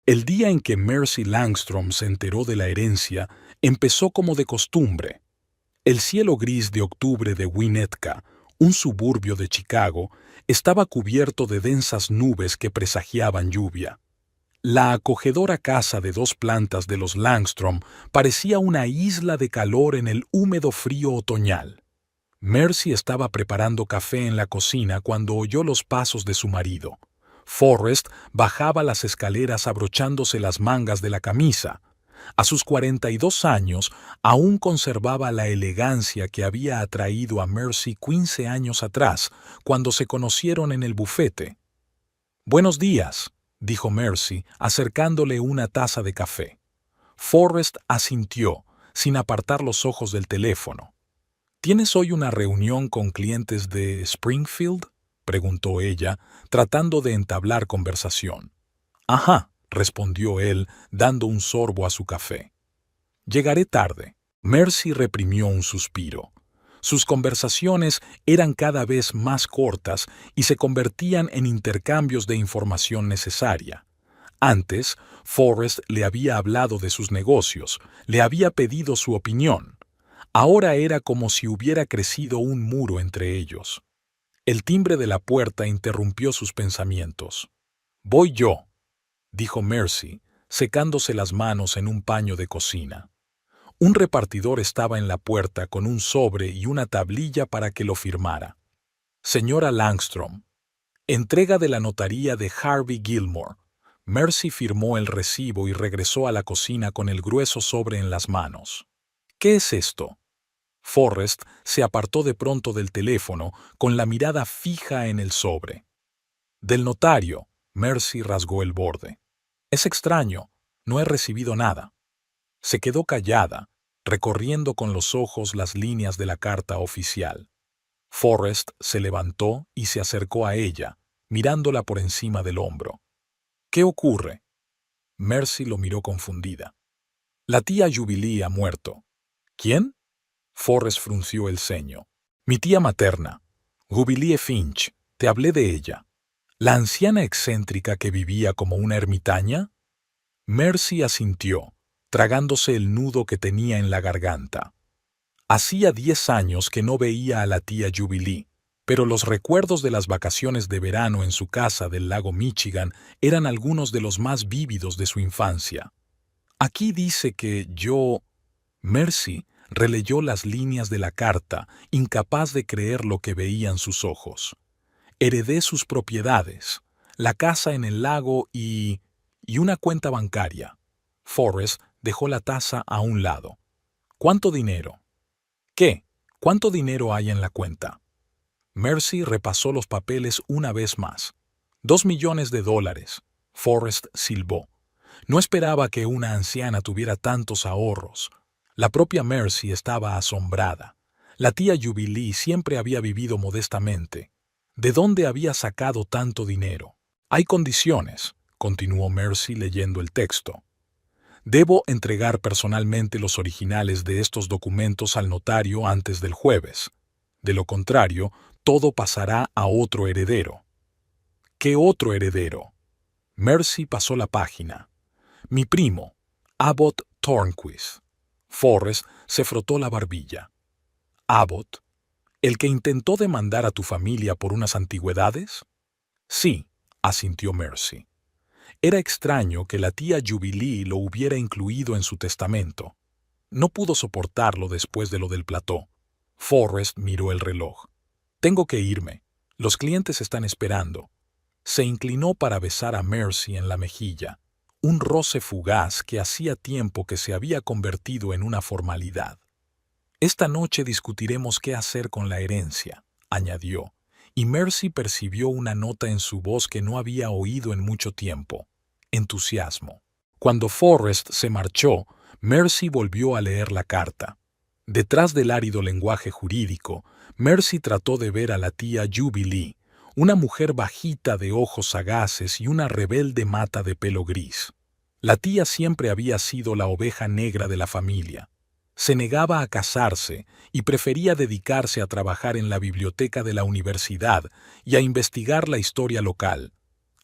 El día en que Mercy Langstrom se enteró de la herencia empezó como de costumbre. El cielo gris de octubre de Winnetka, un suburbio de Chicago, estaba cubierto de densas nubes que presagiaban lluvia. La acogedora casa de 2 plantas de los Langstrom parecía una isla de calor en el húmedo frío otoñal. Mercy estaba preparando café en la cocina cuando oyó los pasos de su marido. Forrest bajaba las escaleras abrochándose las mangas de la camisa. A sus 42 años aún conservaba la elegancia que había atraído a Mercy 15 años atrás, cuando se conocieron en el bufete. «Buenos días», dijo Mercy, acercándole una taza de café. Forrest asintió, sin apartar los ojos del teléfono. «¿Tienes hoy una reunión con clientes de Springfield?», preguntó ella, tratando de entablar conversación. «Ajá», respondió él, dando un sorbo a su café. «Llegaré tarde». Mercy reprimió un suspiro. Sus conversaciones eran cada vez más cortas y se convertían en intercambios de información necesaria. Antes, Forrest le había hablado de sus negocios, le había pedido su opinión. Ahora era como si hubiera crecido un muro entre ellos. El timbre de la puerta interrumpió sus pensamientos. «Voy yo», dijo Mercy, secándose las manos en un paño de cocina. Un repartidor estaba en la puerta con un sobre y una tablilla para que lo firmara. «Señora Langstrom, entrega de la notaría de Harvey Gilmore». Mercy firmó el recibo y regresó a la cocina con el grueso sobre en las manos. «¿Qué es esto?». Forrest se apartó de pronto del teléfono, con la mirada fija en el sobre. «Del notario», Mercy rasgó el borde. «Es extraño, no he recibido nada». Se quedó callada, recorriendo con los ojos las líneas de la carta oficial. Forrest se levantó y se acercó a ella, mirándola por encima del hombro. «¿Qué ocurre?». Mercy lo miró confundida. «La tía Jubilee ha muerto». «¿Quién?». Forrest frunció el ceño. «Mi tía materna, Jubilee Finch, te hablé de ella». «¿La anciana excéntrica que vivía como una ermitaña?». Mercy asintió, tragándose el nudo que tenía en la garganta. Hacía 10 años que no veía a la tía Jubilee, pero los recuerdos de las vacaciones de verano en su casa del lago Michigan eran algunos de los más vívidos de su infancia. «Aquí dice que yo...». Mercy releyó las líneas de la carta, incapaz de creer lo que veían sus ojos. «Heredé sus propiedades, la casa en el lago y una cuenta bancaria». Forrest dejó la taza a un lado. «¿Cuánto dinero?». «¿Qué? ¿Cuánto dinero hay en la cuenta?». Mercy repasó los papeles una vez más. $2 millones. Forrest silbó. No esperaba que una anciana tuviera tantos ahorros. La propia Mercy estaba asombrada. La tía Jubilee siempre había vivido modestamente. ¿De dónde había sacado tanto dinero? «Hay condiciones», continuó Mercy leyendo el texto. «Debo entregar personalmente los originales de estos documentos al notario antes del jueves. De lo contrario, todo pasará a otro heredero». «¿Qué otro heredero?». Mercy pasó la página. «Mi primo, Abbott Tornquist». Forrest se frotó la barbilla. «¿Abbott? ¿El que intentó demandar a tu familia por unas antigüedades?». «Sí», asintió Mercy. Era extraño que la tía Jubilee lo hubiera incluido en su testamento. No pudo soportarlo después de lo del plató. Forrest miró el reloj. «Tengo que irme. Los clientes están esperando». Se inclinó para besar a Mercy en la mejilla, un roce fugaz que hacía tiempo que se había convertido en una formalidad. «Esta noche discutiremos qué hacer con la herencia», añadió, y Mercy percibió una nota en su voz que no había oído en mucho tiempo: entusiasmo. Cuando Forrest se marchó, Mercy volvió a leer la carta. Detrás del árido lenguaje jurídico, Mercy trató de ver a la tía Jubilee, una mujer bajita de ojos sagaces y una rebelde mata de pelo gris. La tía siempre había sido la oveja negra de la familia. Se negaba a casarse y prefería dedicarse a trabajar en la biblioteca de la universidad y a investigar la historia local.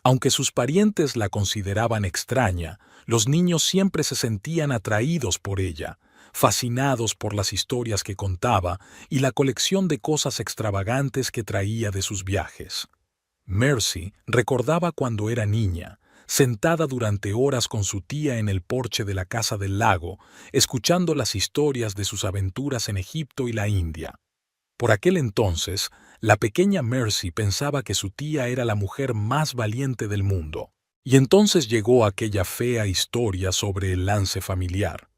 Aunque sus parientes la consideraban extraña, los niños siempre se sentían atraídos por ella, fascinados por las historias que contaba y la colección de cosas extravagantes que traía de sus viajes. Mercy recordaba cuando era niña, sentada durante horas con su tía en el porche de la casa del lago, escuchando las historias de sus aventuras en Egipto y la India. Por aquel entonces, la pequeña Mercy pensaba que su tía era la mujer más valiente del mundo. Y entonces llegó aquella fea historia sobre el lance familiar.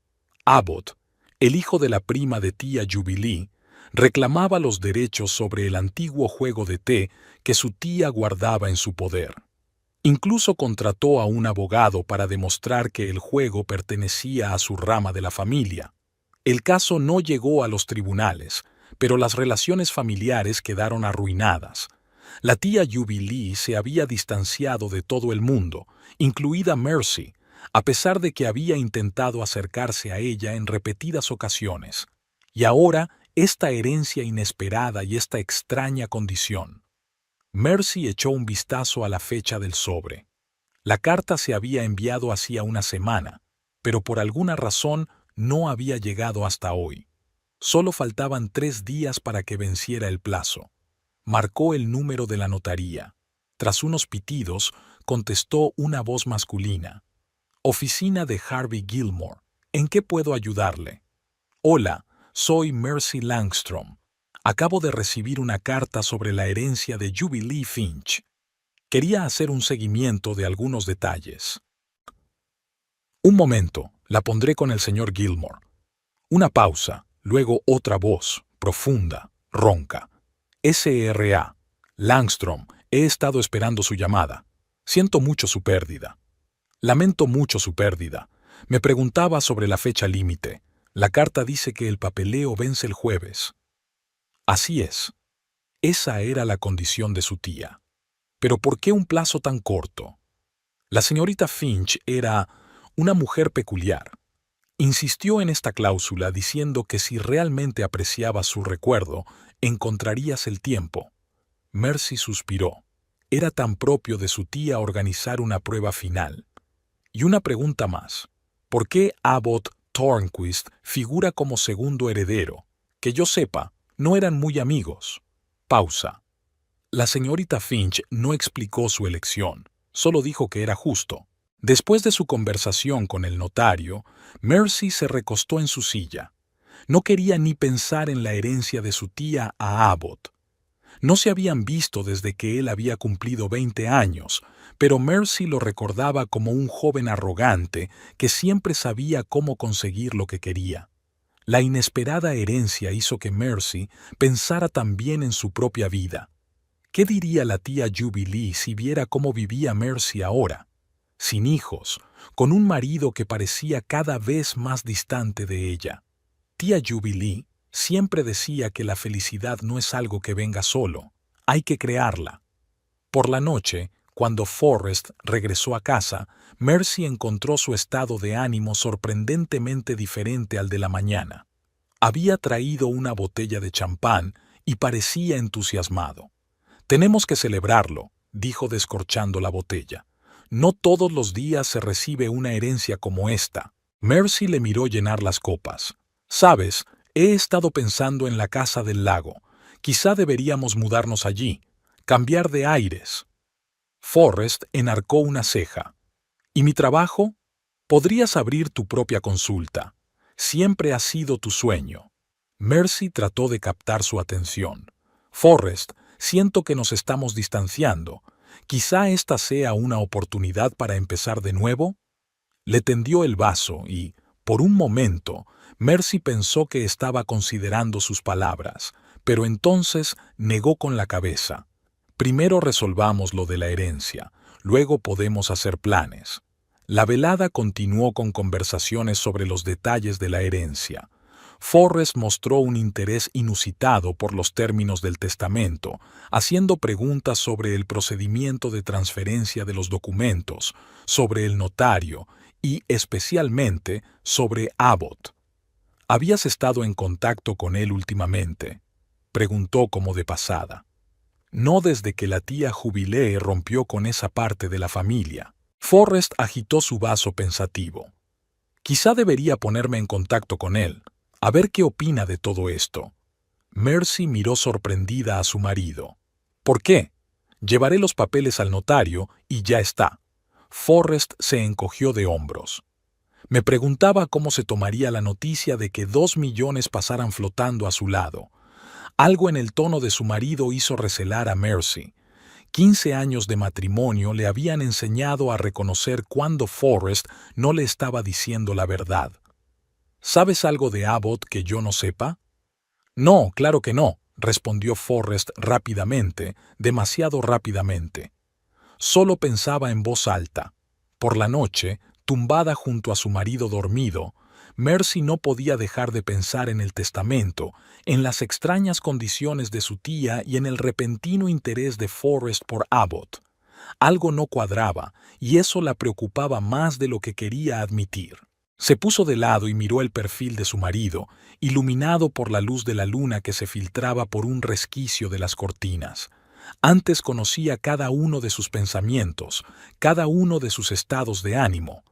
Abbott, el hijo de la prima de tía Jubilee, reclamaba los derechos sobre el antiguo juego de té que su tía guardaba en su poder. Incluso contrató a un abogado para demostrar que el juego pertenecía a su rama de la familia. El caso no llegó a los tribunales, pero las relaciones familiares quedaron arruinadas. La tía Jubilee se había distanciado de todo el mundo, incluida Mercy, a pesar de que había intentado acercarse a ella en repetidas ocasiones. Y ahora, esta herencia inesperada y esta extraña condición. Mercy echó un vistazo a la fecha del sobre. La carta se había enviado hacía una semana, pero por alguna razón no había llegado hasta hoy. Solo faltaban 3 días para que venciera el plazo. Marcó el número de la notaría. Tras unos pitidos, contestó una voz masculina. Oficina de Harvey Gilmore. ¿En qué puedo ayudarle? Hola, soy Mercy Langstrom. Acabo de recibir una carta sobre la herencia de Jubilee Finch. Quería hacer un seguimiento de algunos detalles. Un momento, la pondré con el señor Gilmore. Una pausa, luego otra voz, profunda, ronca. S.R.A. Langstrom, he estado esperando su llamada. Siento mucho su pérdida. Lamento mucho su pérdida. Me preguntaba sobre la fecha límite. La carta dice que el papeleo vence el jueves. Así es. Esa era la condición de su tía. Pero ¿por qué un plazo tan corto? La señorita Finch era una mujer peculiar. Insistió en esta cláusula diciendo que si realmente apreciabas su recuerdo, encontrarías el tiempo. Mercy suspiró. Era tan propio de su tía organizar una prueba final. Y una pregunta más. ¿Por qué Abbott Tornquist figura como segundo heredero? Que yo sepa, no eran muy amigos. Pausa. La señorita Finch no explicó su elección, solo dijo que era justo. Después de su conversación con el notario, Mercy se recostó en su silla. No quería ni pensar en la herencia de su tía a Abbott. No se habían visto desde que él había cumplido 20 años, pero Mercy lo recordaba como un joven arrogante que siempre sabía cómo conseguir lo que quería. La inesperada herencia hizo que Mercy pensara también en su propia vida. ¿Qué diría la tía Jubilee si viera cómo vivía Mercy ahora? Sin hijos, con un marido que parecía cada vez más distante de ella. Tía Jubilee siempre decía que la felicidad no es algo que venga solo, hay que crearla. Por la noche, cuando Forrest regresó a casa, Mercy encontró su estado de ánimo sorprendentemente diferente al de la mañana. Había traído una botella de champán y parecía entusiasmado. «Tenemos que celebrarlo», dijo descorchando la botella. «No todos los días se recibe una herencia como esta». Mercy le miró llenar las copas. «Sabes, he estado pensando en la casa del lago. Quizá deberíamos mudarnos allí, cambiar de aires». Forrest enarcó una ceja. «¿Y mi trabajo? Podrías abrir tu propia consulta. Siempre ha sido tu sueño». Mercy trató de captar su atención. «Forrest, siento que nos estamos distanciando. Quizá esta sea una oportunidad para empezar de nuevo». Le tendió el vaso y, por un momento, Mercy pensó que estaba considerando sus palabras, pero entonces negó con la cabeza. «Primero resolvamos lo de la herencia, luego podemos hacer planes». La velada continuó con conversaciones sobre los detalles de la herencia. Forrest mostró un interés inusitado por los términos del testamento, haciendo preguntas sobre el procedimiento de transferencia de los documentos, sobre el notario y, especialmente, sobre Abbott. «¿Habías estado en contacto con él últimamente?», preguntó como de pasada. No desde que la tía Jubilee rompió con esa parte de la familia. Forrest agitó su vaso pensativo. Quizá debería ponerme en contacto con él, a ver qué opina de todo esto. Mercy miró sorprendida a su marido. ¿Por qué? Llevaré los papeles al notario y ya está. Forrest se encogió de hombros. Me preguntaba cómo se tomaría la noticia de que 2 millones pasaran flotando a su lado. Algo en el tono de su marido hizo recelar a Mercy. 15 años de matrimonio le habían enseñado a reconocer cuando Forrest no le estaba diciendo la verdad. ¿Sabes algo de Abbott que yo no sepa? No, claro que no, respondió Forrest rápidamente, demasiado rápidamente. Solo pensaba en voz alta. Por la noche, tumbada junto a su marido dormido, Mercy no podía dejar de pensar en el testamento, en las extrañas condiciones de su tía y en el repentino interés de Forrest por Abbott. Algo no cuadraba, y eso la preocupaba más de lo que quería admitir. Se puso de lado y miró el perfil de su marido, iluminado por la luz de la luna que se filtraba por un resquicio de las cortinas. Antes conocía cada uno de sus pensamientos, cada uno de sus estados de ánimo.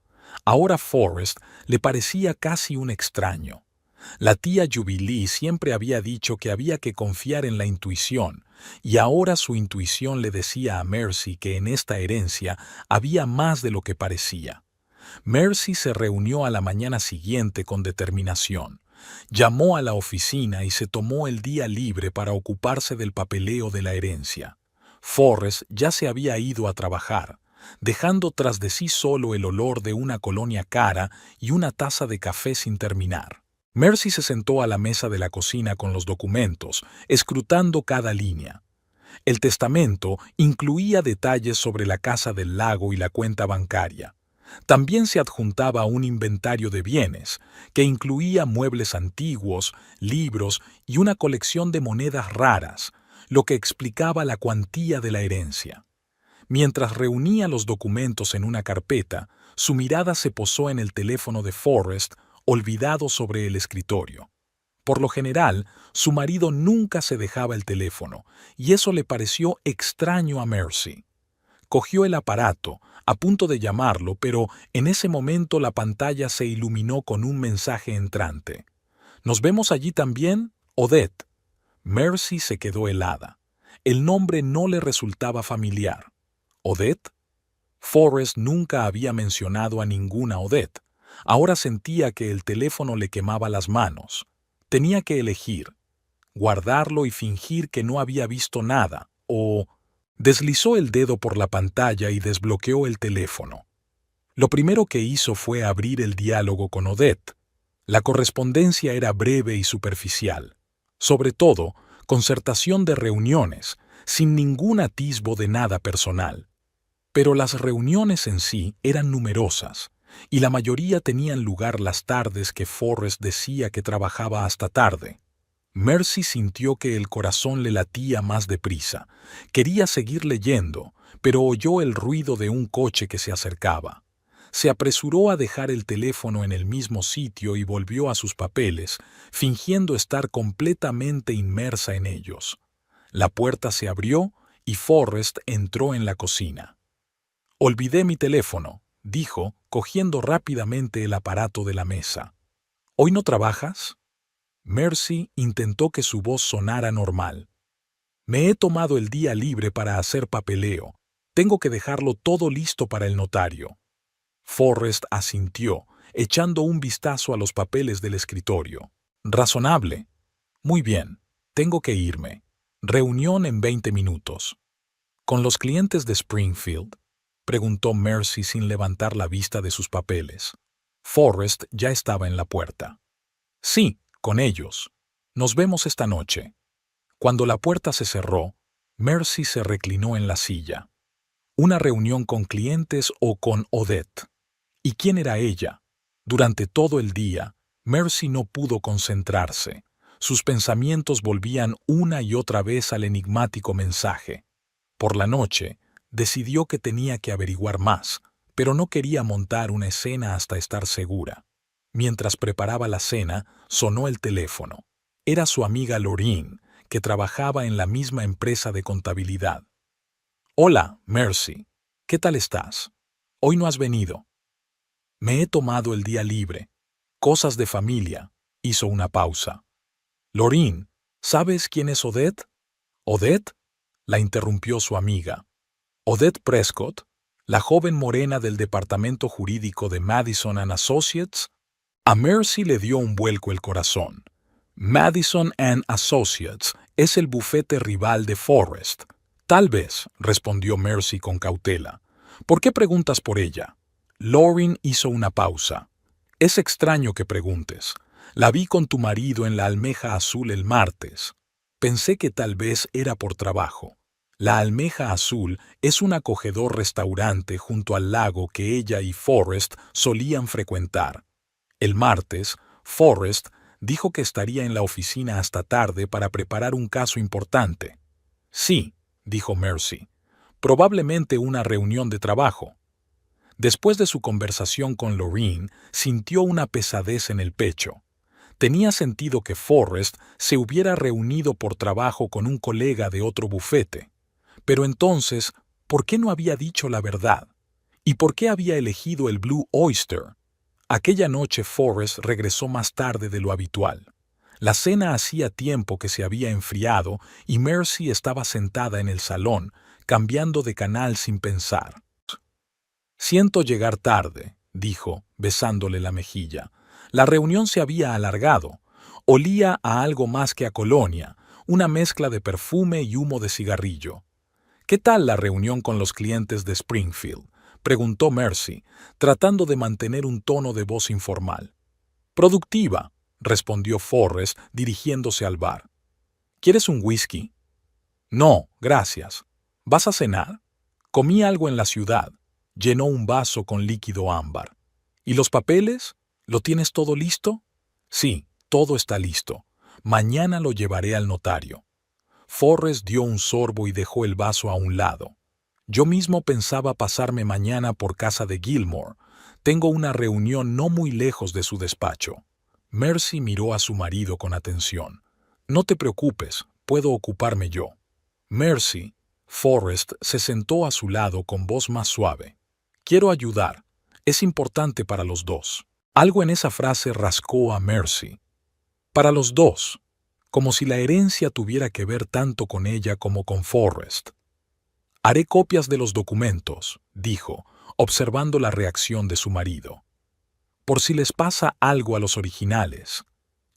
Ahora Forrest le parecía casi un extraño. La tía Jubilee siempre había dicho que había que confiar en la intuición, y ahora su intuición le decía a Mercy que en esta herencia había más de lo que parecía. Mercy se reunió a la mañana siguiente con determinación. Llamó a la oficina y se tomó el día libre para ocuparse del papeleo de la herencia. Forrest ya se había ido a trabajar, dejando tras de sí solo el olor de una colonia cara y una taza de café sin terminar. Mercy se sentó a la mesa de la cocina con los documentos, escrutando cada línea. El testamento incluía detalles sobre la casa del lago y la cuenta bancaria. También se adjuntaba un inventario de bienes, que incluía muebles antiguos, libros y una colección de monedas raras, lo que explicaba la cuantía de la herencia. Mientras reunía los documentos en una carpeta, su mirada se posó en el teléfono de Forrest, olvidado sobre el escritorio. Por lo general, su marido nunca se dejaba el teléfono, y eso le pareció extraño a Mercy. Cogió el aparato, a punto de llamarlo, pero en ese momento la pantalla se iluminó con un mensaje entrante. ¿Nos vemos allí también, Odette? Mercy se quedó helada. El nombre no le resultaba familiar. ¿Odette? Forrest nunca había mencionado a ninguna Odette. Ahora sentía que el teléfono le quemaba las manos. Tenía que elegir: guardarlo y fingir que no había visto nada, o... Deslizó el dedo por la pantalla y desbloqueó el teléfono. Lo primero que hizo fue abrir el diálogo con Odette. La correspondencia era breve y superficial. Sobre todo, concertación de reuniones, sin ningún atisbo de nada personal. Pero las reuniones en sí eran numerosas, y la mayoría tenían lugar las tardes que Forrest decía que trabajaba hasta tarde. Mercy sintió que el corazón le latía más deprisa. Quería seguir leyendo, pero oyó el ruido de un coche que se acercaba. Se apresuró a dejar el teléfono en el mismo sitio y volvió a sus papeles, fingiendo estar completamente inmersa en ellos. La puerta se abrió y Forrest entró en la cocina. «Olvidé mi teléfono», dijo, cogiendo rápidamente el aparato de la mesa. «¿Hoy no trabajas?» Mercy intentó que su voz sonara normal. «Me he tomado el día libre para hacer papeleo. Tengo que dejarlo todo listo para el notario». Forrest asintió, echando un vistazo a los papeles del escritorio. «Razonable. Muy bien, tengo que irme. Reunión en 20 minutos». «¿Con los clientes de Springfield?», preguntó Mercy sin levantar la vista de sus papeles. Forrest ya estaba en la puerta. «Sí, con ellos. Nos vemos esta noche». Cuando la puerta se cerró, Mercy se reclinó en la silla. ¿Una reunión con clientes o con Odette? ¿Y quién era ella? Durante todo el día, Mercy no pudo concentrarse. Sus pensamientos volvían una y otra vez al enigmático mensaje. Por la noche, decidió que tenía que averiguar más, pero no quería montar una escena hasta estar segura. Mientras preparaba la cena, sonó el teléfono. Era su amiga Lorraine, que trabajaba en la misma empresa de contabilidad. «Hola, Mercy. ¿Qué tal estás? Hoy no has venido». «Me he tomado el día libre. Cosas de familia», hizo una pausa. «Lorraine, ¿sabes quién es Odette?» «¿Odette?», la interrumpió su amiga. «Odette Prescott, la joven morena del departamento jurídico de Madison and Associates». A Mercy le dio un vuelco el corazón. Madison and Associates es el bufete rival de Forrest. «Tal vez», respondió Mercy con cautela. «¿Por qué preguntas por ella?» Lorraine hizo una pausa. «Es extraño que preguntes. La vi con tu marido en la Almeja Azul el martes. Pensé que tal vez era por trabajo. La Almeja Azul es un acogedor restaurante junto al lago que ella y Forrest solían frecuentar. El martes, Forrest dijo que estaría en la oficina hasta tarde para preparar un caso importante». «Sí», dijo Mercy, «probablemente una reunión de trabajo». Después de su conversación con Lorraine, sintió una pesadez en el pecho. Tenía sentido que Forrest se hubiera reunido por trabajo con un colega de otro bufete. Pero entonces, ¿por qué no había dicho la verdad? ¿Y por qué había elegido el Blue Oyster? Aquella noche Forrest regresó más tarde de lo habitual. La cena hacía tiempo que se había enfriado y Mercy estaba sentada en el salón, cambiando de canal sin pensar. «Siento llegar tarde», dijo, besándole la mejilla. La reunión se había alargado. Olía a algo más que a colonia, una mezcla de perfume y humo de cigarrillo. «¿Qué tal la reunión con los clientes de Springfield?», preguntó Mercy, tratando de mantener un tono de voz informal. «Productiva», respondió Forrest, dirigiéndose al bar. «¿Quieres un whisky?» «No, gracias. ¿Vas a cenar?» «Comí algo en la ciudad». Llenó un vaso con líquido ámbar. «¿Y los papeles? ¿Lo tienes todo listo?» «Sí, todo está listo. Mañana lo llevaré al notario». Forrest dio un sorbo y dejó el vaso a un lado. «Yo mismo pensaba pasarme mañana por casa de Gilmore. Tengo una reunión no muy lejos de su despacho». Mercy miró a su marido con atención. «No te preocupes, puedo ocuparme yo». «Mercy», Forrest se sentó a su lado con voz más suave. «Quiero ayudar. Es importante para los dos». Algo en esa frase rascó a Mercy. «Para los dos», como si la herencia tuviera que ver tanto con ella como con Forrest. «Haré copias de los documentos», dijo, observando la reacción de su marido. «Por si les pasa algo a los originales».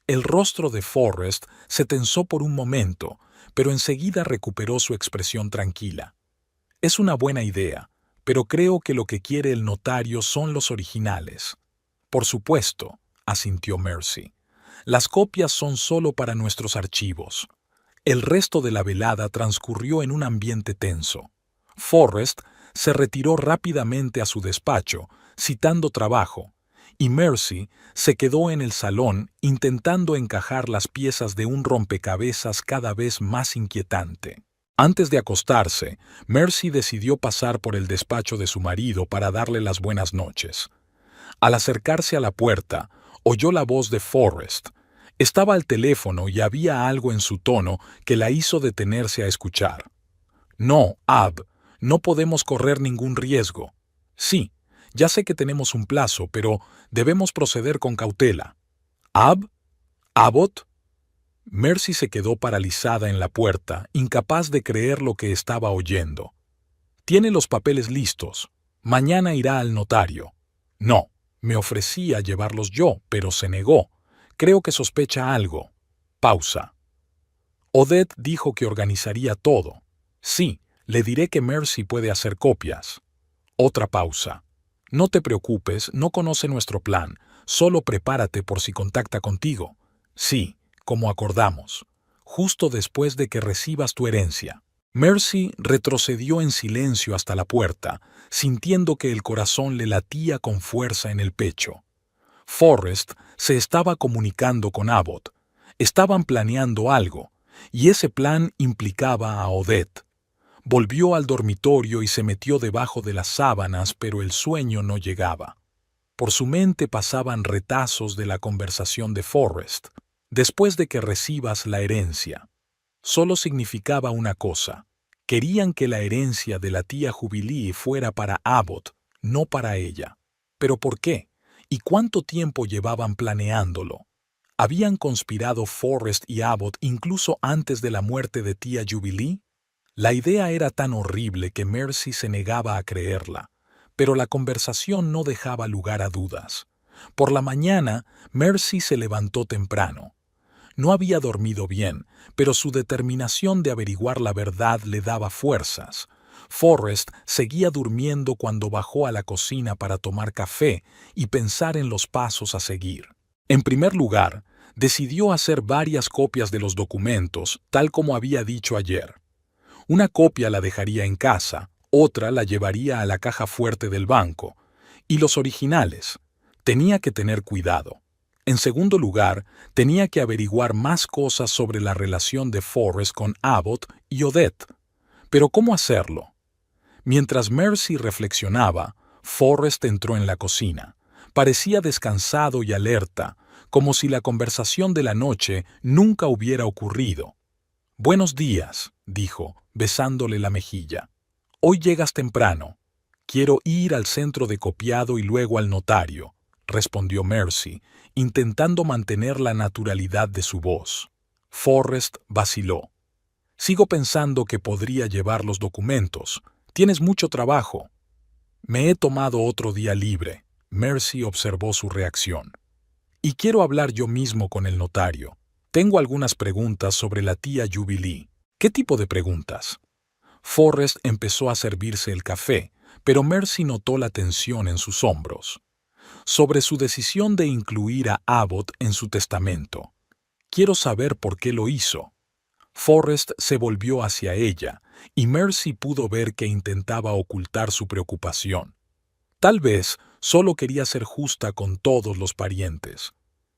El rostro de Forrest se tensó por un momento, pero enseguida recuperó su expresión tranquila. «Es una buena idea, pero creo que lo que quiere el notario son los originales». «Por supuesto», asintió Mercy. «Las copias son solo para nuestros archivos». El resto de la velada transcurrió en un ambiente tenso. Forrest se retiró rápidamente a su despacho, citando trabajo, y Mercy se quedó en el salón intentando encajar las piezas de un rompecabezas cada vez más inquietante. Antes de acostarse, Mercy decidió pasar por el despacho de su marido para darle las buenas noches. Al acercarse a la puerta, oyó la voz de Forrest. Estaba al teléfono y había algo en su tono que la hizo detenerse a escuchar. «No, Ab, no podemos correr ningún riesgo». «Sí, ya sé que tenemos un plazo, pero debemos proceder con cautela». «¿Ab? ¿Abbott?» Mercy se quedó paralizada en la puerta, incapaz de creer lo que estaba oyendo. «Tiene los papeles listos. Mañana irá al notario». «No, me ofrecí a llevarlos yo, pero se negó. Creo que sospecha algo». Pausa. «Odette dijo que organizaría todo». «Sí, le diré que Mercy puede hacer copias». Otra pausa. «No te preocupes, no conoce nuestro plan. Solo prepárate por si contacta contigo». «Sí, como acordamos. Justo después de que recibas tu herencia». Mercy retrocedió en silencio hasta la puerta, sintiendo que el corazón le latía con fuerza en el pecho. Forrest se estaba comunicando con Abbott. Estaban planeando algo, y ese plan implicaba a Odette. Volvió al dormitorio y se metió debajo de las sábanas, pero el sueño no llegaba. Por su mente pasaban retazos de la conversación de Forrest. «Después de que recibas la herencia». solo significaba una cosa. Querían que la herencia de la tía Jubilee fuera para Abbott, no para ella. ¿Pero por qué? ¿Y cuánto tiempo llevaban planeándolo? ¿Habían conspirado Forrest y Abbott incluso antes de la muerte de tía Jubilee? La idea era tan horrible que Mercy se negaba a creerla, pero la conversación no dejaba lugar a dudas. Por la mañana, Mercy se levantó temprano. No había dormido bien, pero su determinación de averiguar la verdad le daba fuerzas. Forrest seguía durmiendo cuando bajó a la cocina para tomar café y pensar en los pasos a seguir. En primer lugar, decidió hacer varias copias de los documentos, tal como había dicho ayer. Una copia la dejaría en casa, otra la llevaría a la caja fuerte del banco. Y los originales. Tenía que tener cuidado. En segundo lugar, tenía que averiguar más cosas sobre la relación de Forrest con Abbott y Odette. Pero ¿cómo hacerlo? Mientras Mercy reflexionaba, Forrest entró en la cocina. Parecía descansado y alerta, como si la conversación de la noche nunca hubiera ocurrido. «Buenos días», dijo, besándole la mejilla. «Hoy llegas temprano. Quiero ir al centro de copiado y luego al notario», respondió Mercy, intentando mantener la naturalidad de su voz. Forrest vaciló. «Sigo pensando que podría llevar los documentos. Tienes mucho trabajo». «Me he tomado otro día libre», Mercy observó su reacción. «Y quiero hablar yo mismo con el notario. Tengo algunas preguntas sobre la tía Jubilee». «¿Qué tipo de preguntas?» Forrest empezó a servirse el café, pero Mercy notó la tensión en sus hombros. «Sobre su decisión de incluir a Abbott en su testamento. Quiero saber por qué lo hizo». Forrest se volvió hacia ella, y Mercy pudo ver que intentaba ocultar su preocupación. Tal vez solo quería ser justa con todos los parientes.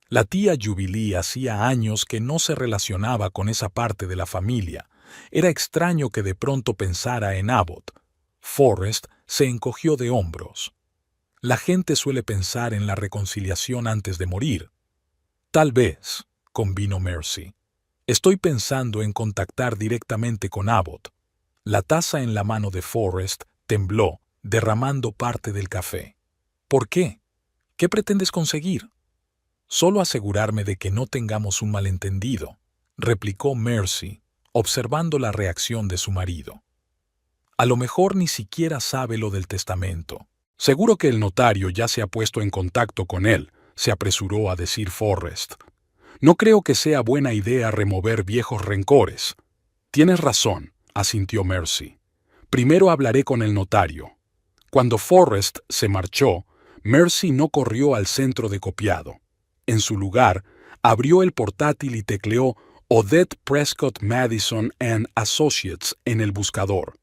La tía Jubilee hacía años que no se relacionaba con esa parte de la familia. Era extraño que de pronto pensara en Abbott. Forrest se encogió de hombros. La gente suele pensar en la reconciliación antes de morir. Tal vez, convino Mercy. Estoy pensando en contactar directamente con Abbott. La taza en la mano de Forrest tembló, derramando parte del café. ¿Por qué? ¿Qué pretendes conseguir? Solo asegurarme de que no tengamos un malentendido, replicó Mercy, observando la reacción de su marido. A lo mejor ni siquiera sabe lo del testamento. Seguro que el notario ya se ha puesto en contacto con él, se apresuró a decir Forrest. No creo que sea buena idea remover viejos rencores. Tienes razón, asintió Mercy. Primero hablaré con el notario. Cuando Forrest se marchó, Mercy no corrió al centro de copiado. En su lugar, abrió el portátil y tecleó Odette Prescott Madison and Associates en el buscador.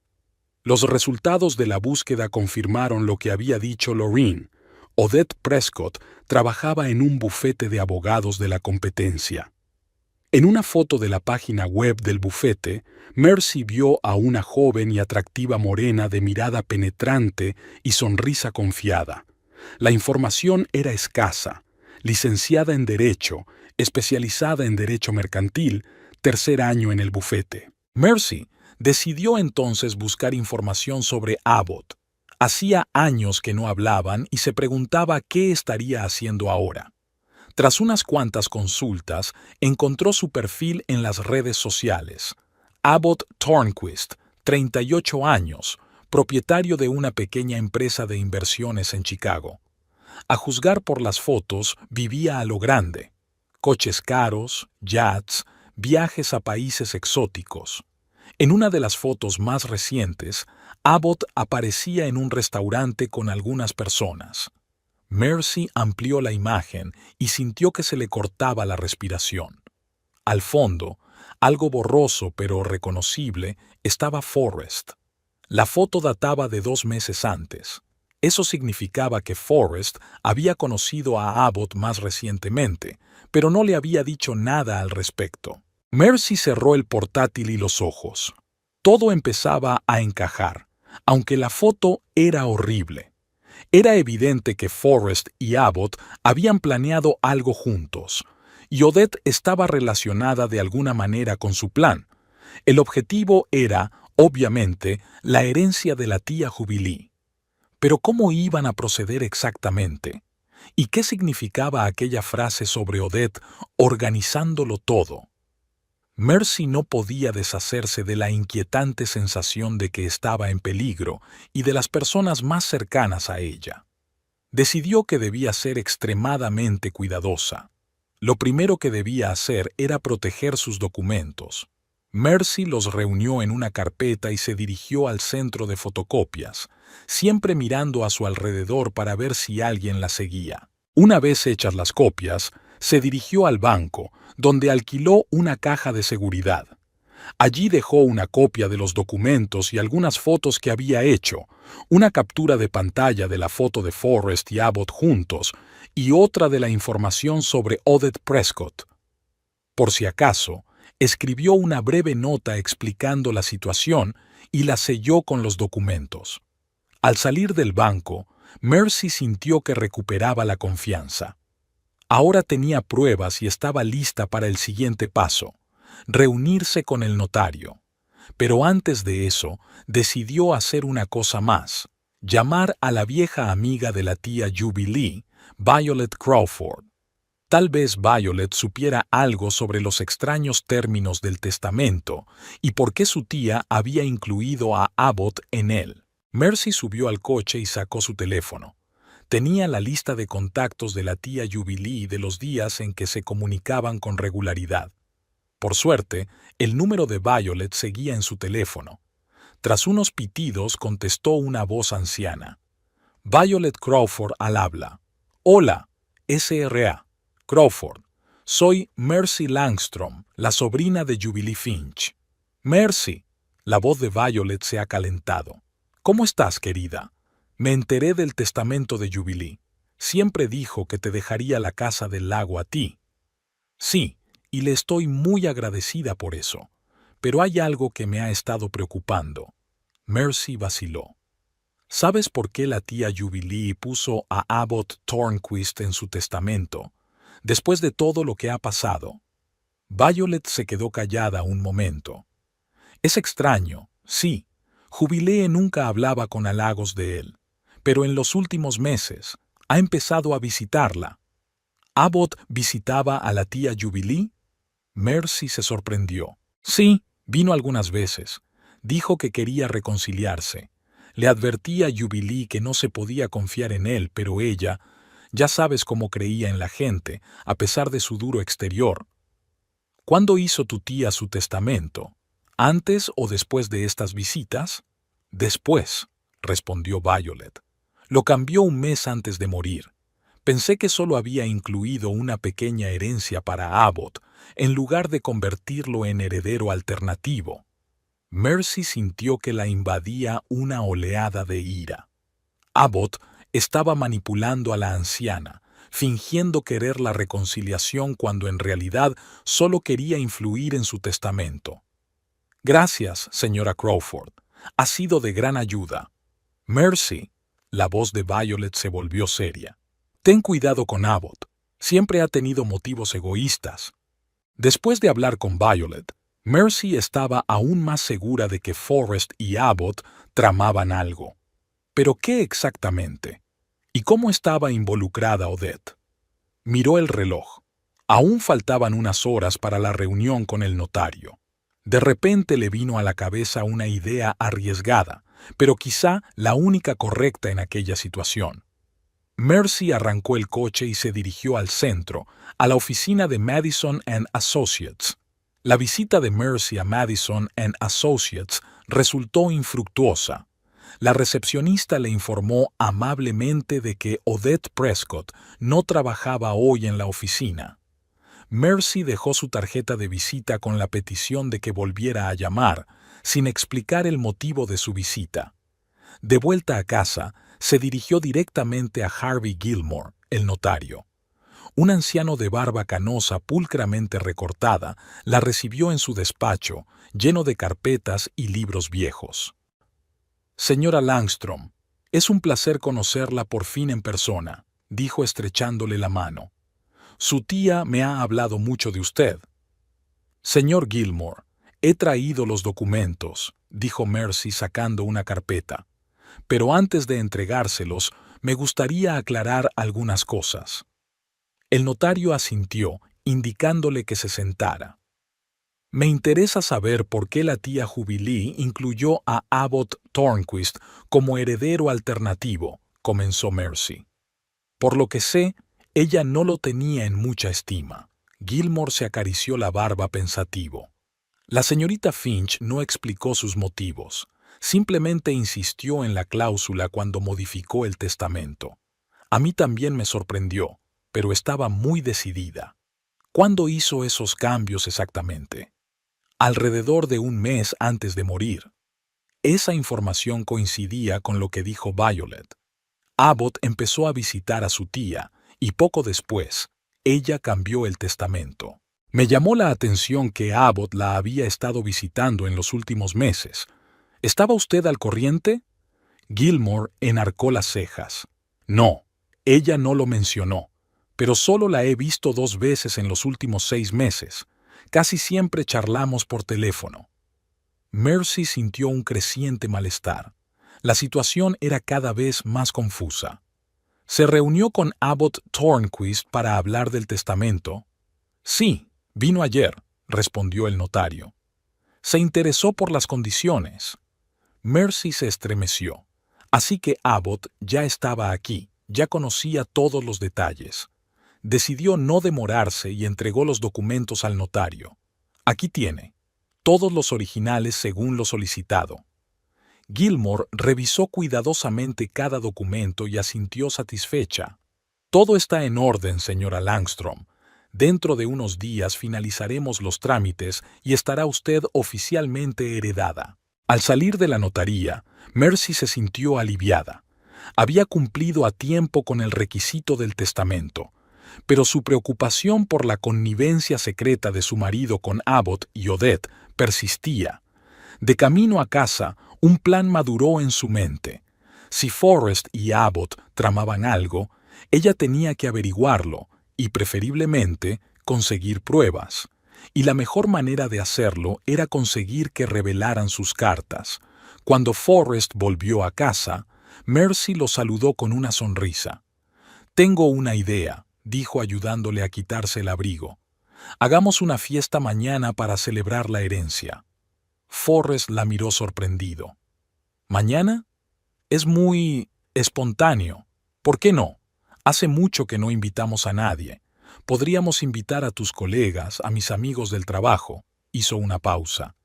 Los resultados de la búsqueda confirmaron lo que había dicho Lorraine. Odette Prescott trabajaba en un bufete de abogados de la competencia. En una foto de la página web del bufete, Mercy vio a una joven y atractiva morena de mirada penetrante y sonrisa confiada. La información era escasa. Licenciada en Derecho, especializada en Derecho Mercantil, tercer año en el bufete. Mercy decidió entonces buscar información sobre Abbott. Hacía años que no hablaban y se preguntaba qué estaría haciendo ahora. Tras unas cuantas consultas, encontró su perfil en las redes sociales. Abbott Tornquist, 38 años, propietario de una pequeña empresa de inversiones en Chicago. A juzgar por las fotos, vivía a lo grande. Coches caros, yachts, viajes a países exóticos. En una de las fotos más recientes, Abbott aparecía en un restaurante con algunas personas. Mercy amplió la imagen y sintió que se le cortaba la respiración. Al fondo, algo borroso pero reconocible, estaba Forrest. La foto databa de 2 meses antes. Eso significaba que Forrest había conocido a Abbott más recientemente, pero no le había dicho nada al respecto. Mercy cerró el portátil y los ojos. Todo empezaba a encajar, aunque la foto era horrible. Era evidente que Forrest y Abbott habían planeado algo juntos, y Odette estaba relacionada de alguna manera con su plan, El objetivo era, obviamente, la herencia de la tía Jubilee. Pero ¿cómo iban a proceder exactamente? ¿Y qué significaba aquella frase sobre Odette organizándolo todo? Mercy no podía deshacerse de la inquietante sensación de que estaba en peligro y de las personas más cercanas a ella. Decidió que debía ser extremadamente cuidadosa. Lo primero que debía hacer era proteger sus documentos. Mercy los reunió en una carpeta y se dirigió al centro de fotocopias, siempre mirando a su alrededor para ver si alguien la seguía. Una vez hechas las copias, se dirigió al banco, donde alquiló una caja de seguridad. Allí dejó una copia de los documentos y algunas fotos que había hecho, una captura de pantalla de la foto de Forrest y Abbott juntos y otra de la información sobre Odette Prescott. Por si acaso, escribió una breve nota explicando la situación y la selló con los documentos. Al salir del banco, Mercy sintió que recuperaba la confianza. Ahora tenía pruebas y estaba lista para el siguiente paso: reunirse con el notario. Pero antes de eso, decidió hacer una cosa más: llamar a la vieja amiga de la tía Jubilee, Violet Crawford. Tal vez Violet supiera algo sobre los extraños términos del testamento y por qué su tía había incluido a Abbott en él. Mercy subió al coche y sacó su teléfono. Tenía la lista de contactos de la tía Jubilee de los días en que se comunicaban con regularidad. Por suerte, el número de Violet seguía en su teléfono. Tras unos pitidos contestó una voz anciana. Violet Crawford al habla. Hola, SRA. Crawford. Soy Mercy Langstrom, la sobrina de Jubilee Finch. Mercy. La voz de Violet se ha calentado. ¿Cómo estás, querida? Me enteré del testamento de Jubilee. Siempre dijo que te dejaría la casa del lago a ti. Sí, y le estoy muy agradecida por eso. Pero hay algo que me ha estado preocupando. Mercy vaciló. ¿Sabes por qué la tía Jubilee puso a Abbott Tornquist en su testamento, después de todo lo que ha pasado? Violet se quedó callada un momento. Es extraño, sí. Jubilee nunca hablaba con halagos de él, pero en los últimos meses ha empezado a visitarla. ¿Abbott visitaba a la tía Jubilee? Mercy se sorprendió. Sí, vino algunas veces. Dijo que quería reconciliarse. Le advertí a Jubilee que no se podía confiar en él, pero ella, ya sabes cómo creía en la gente, a pesar de su duro exterior. ¿Cuándo hizo tu tía su testamento? ¿Antes o después de estas visitas? Después, respondió Violet. Lo cambió un mes antes de morir. Pensé que solo había incluido una pequeña herencia para Abbott, en lugar de convertirlo en heredero alternativo. Mercy sintió que la invadía una oleada de ira. Abbott estaba manipulando a la anciana, fingiendo querer la reconciliación cuando en realidad solo quería influir en su testamento. Gracias, señora Crawford. Ha sido de gran ayuda. Mercy, la voz de Violet se volvió seria. Ten cuidado con Abbott. Siempre ha tenido motivos egoístas. Después de hablar con Violet, Mercy estaba aún más segura de que Forrest y Abbott tramaban algo. ¿Pero qué exactamente? ¿Y cómo estaba involucrada Odette? Miró el reloj. Aún faltaban unas horas para la reunión con el notario. De repente le vino a la cabeza una idea arriesgada, pero quizá la única correcta en aquella situación. Mercy arrancó el coche y se dirigió al centro, a la oficina de Madison & Associates. La visita de Mercy a Madison & Associates resultó infructuosa. La recepcionista le informó amablemente de que Odette Prescott no trabajaba hoy en la oficina. Mercy dejó su tarjeta de visita con la petición de que volviera a llamar, sin explicar el motivo de su visita. De vuelta a casa, se dirigió directamente a Harvey Gilmore, el notario. Un anciano de barba canosa pulcramente recortada la recibió en su despacho, lleno de carpetas y libros viejos. Señora Langstrom, es un placer conocerla por fin en persona, dijo estrechándole la mano. Su tía me ha hablado mucho de usted. Señor Gilmore, He traído los documentos, dijo Mercy sacando una carpeta. Pero antes de entregárselos, me gustaría aclarar algunas cosas. El notario asintió, indicándole que se sentara. Me interesa saber por qué la tía Jubilee incluyó a Abbott Tornquist como heredero alternativo, comenzó Mercy. Por lo que sé, ella no lo tenía en mucha estima. Gilmore se acarició la barba pensativo. La señorita Finch no explicó sus motivos. Simplemente insistió en la cláusula cuando modificó el testamento. A mí también me sorprendió, pero estaba muy decidida. ¿Cuándo hizo esos cambios exactamente? Alrededor de un mes antes de morir. Esa información coincidía con lo que dijo Violet. Abbott empezó a visitar a su tía, y poco después, ella cambió el testamento. Me llamó la atención que Abbott la había estado visitando en los últimos meses. ¿Estaba usted al corriente? Gilmore enarcó las cejas. No, ella no lo mencionó, pero solo la he visto 2 veces en los últimos 6 meses. Casi siempre charlamos por teléfono. Mercy sintió un creciente malestar. La situación era cada vez más confusa. ¿Se reunió con Abbott Tornquist para hablar del testamento? Sí, vino ayer, respondió el notario. Se interesó por las condiciones. Mercy se estremeció. Así que Abbott ya estaba aquí, ya conocía todos los detalles. Decidió no demorarse y entregó los documentos al notario. Aquí tiene, todos los originales según lo solicitado. Gilmore revisó cuidadosamente cada documento y asintió satisfecha. Todo está en orden, señora Langstrom. Dentro de unos días finalizaremos los trámites y estará usted oficialmente heredada. Al salir de la notaría, Mercy se sintió aliviada. Había cumplido a tiempo con el requisito del testamento, pero su preocupación por la connivencia secreta de su marido con Abbott y Odette persistía. De camino a casa, un plan maduró en su mente. Si Forrest y Abbott tramaban algo, ella tenía que averiguarlo y, preferiblemente, conseguir pruebas. Y la mejor manera de hacerlo era conseguir que revelaran sus cartas. Cuando Forrest volvió a casa, Mercy lo saludó con una sonrisa. «Tengo una idea», dijo ayudándole a quitarse el abrigo. «Hagamos una fiesta mañana para celebrar la herencia». Forrest la miró sorprendido. «¿Mañana? Es muy espontáneo. ¿Por qué no? Hace mucho que no invitamos a nadie. Podríamos invitar a tus colegas, a mis amigos del trabajo», hizo una pausa,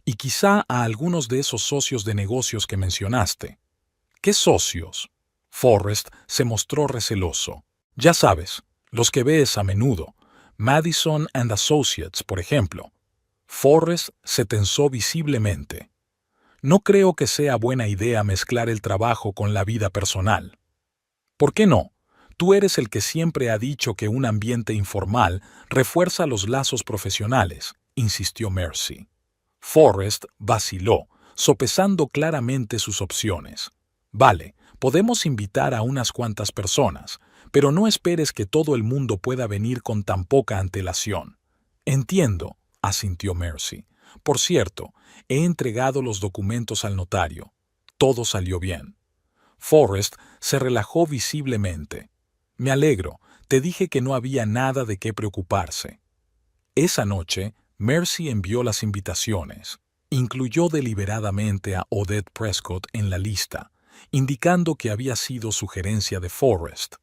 «y quizá a algunos de esos socios de negocios que mencionaste». «¿Qué socios?» Forrest se mostró receloso. «Ya sabes, los que ves a menudo. Madison and Associates, por ejemplo». Forrest se tensó visiblemente. «No creo que sea buena idea mezclar el trabajo con la vida personal». «¿Por qué no? Tú eres el que siempre ha dicho que un ambiente informal refuerza los lazos profesionales», insistió Mercy. Forrest vaciló, sopesando claramente sus opciones. «Vale, podemos invitar a unas cuantas personas, pero no esperes que todo el mundo pueda venir con tan poca antelación». «Entiendo», asintió Mercy. «Por cierto, he entregado los documentos al notario. Todo salió bien». Forrest se relajó visiblemente. «Me alegro, te dije que no había nada de qué preocuparse». Esa noche, Mercy envió las invitaciones. Incluyó deliberadamente a Odette Prescott en la lista, indicando que había sido sugerencia de Forrest.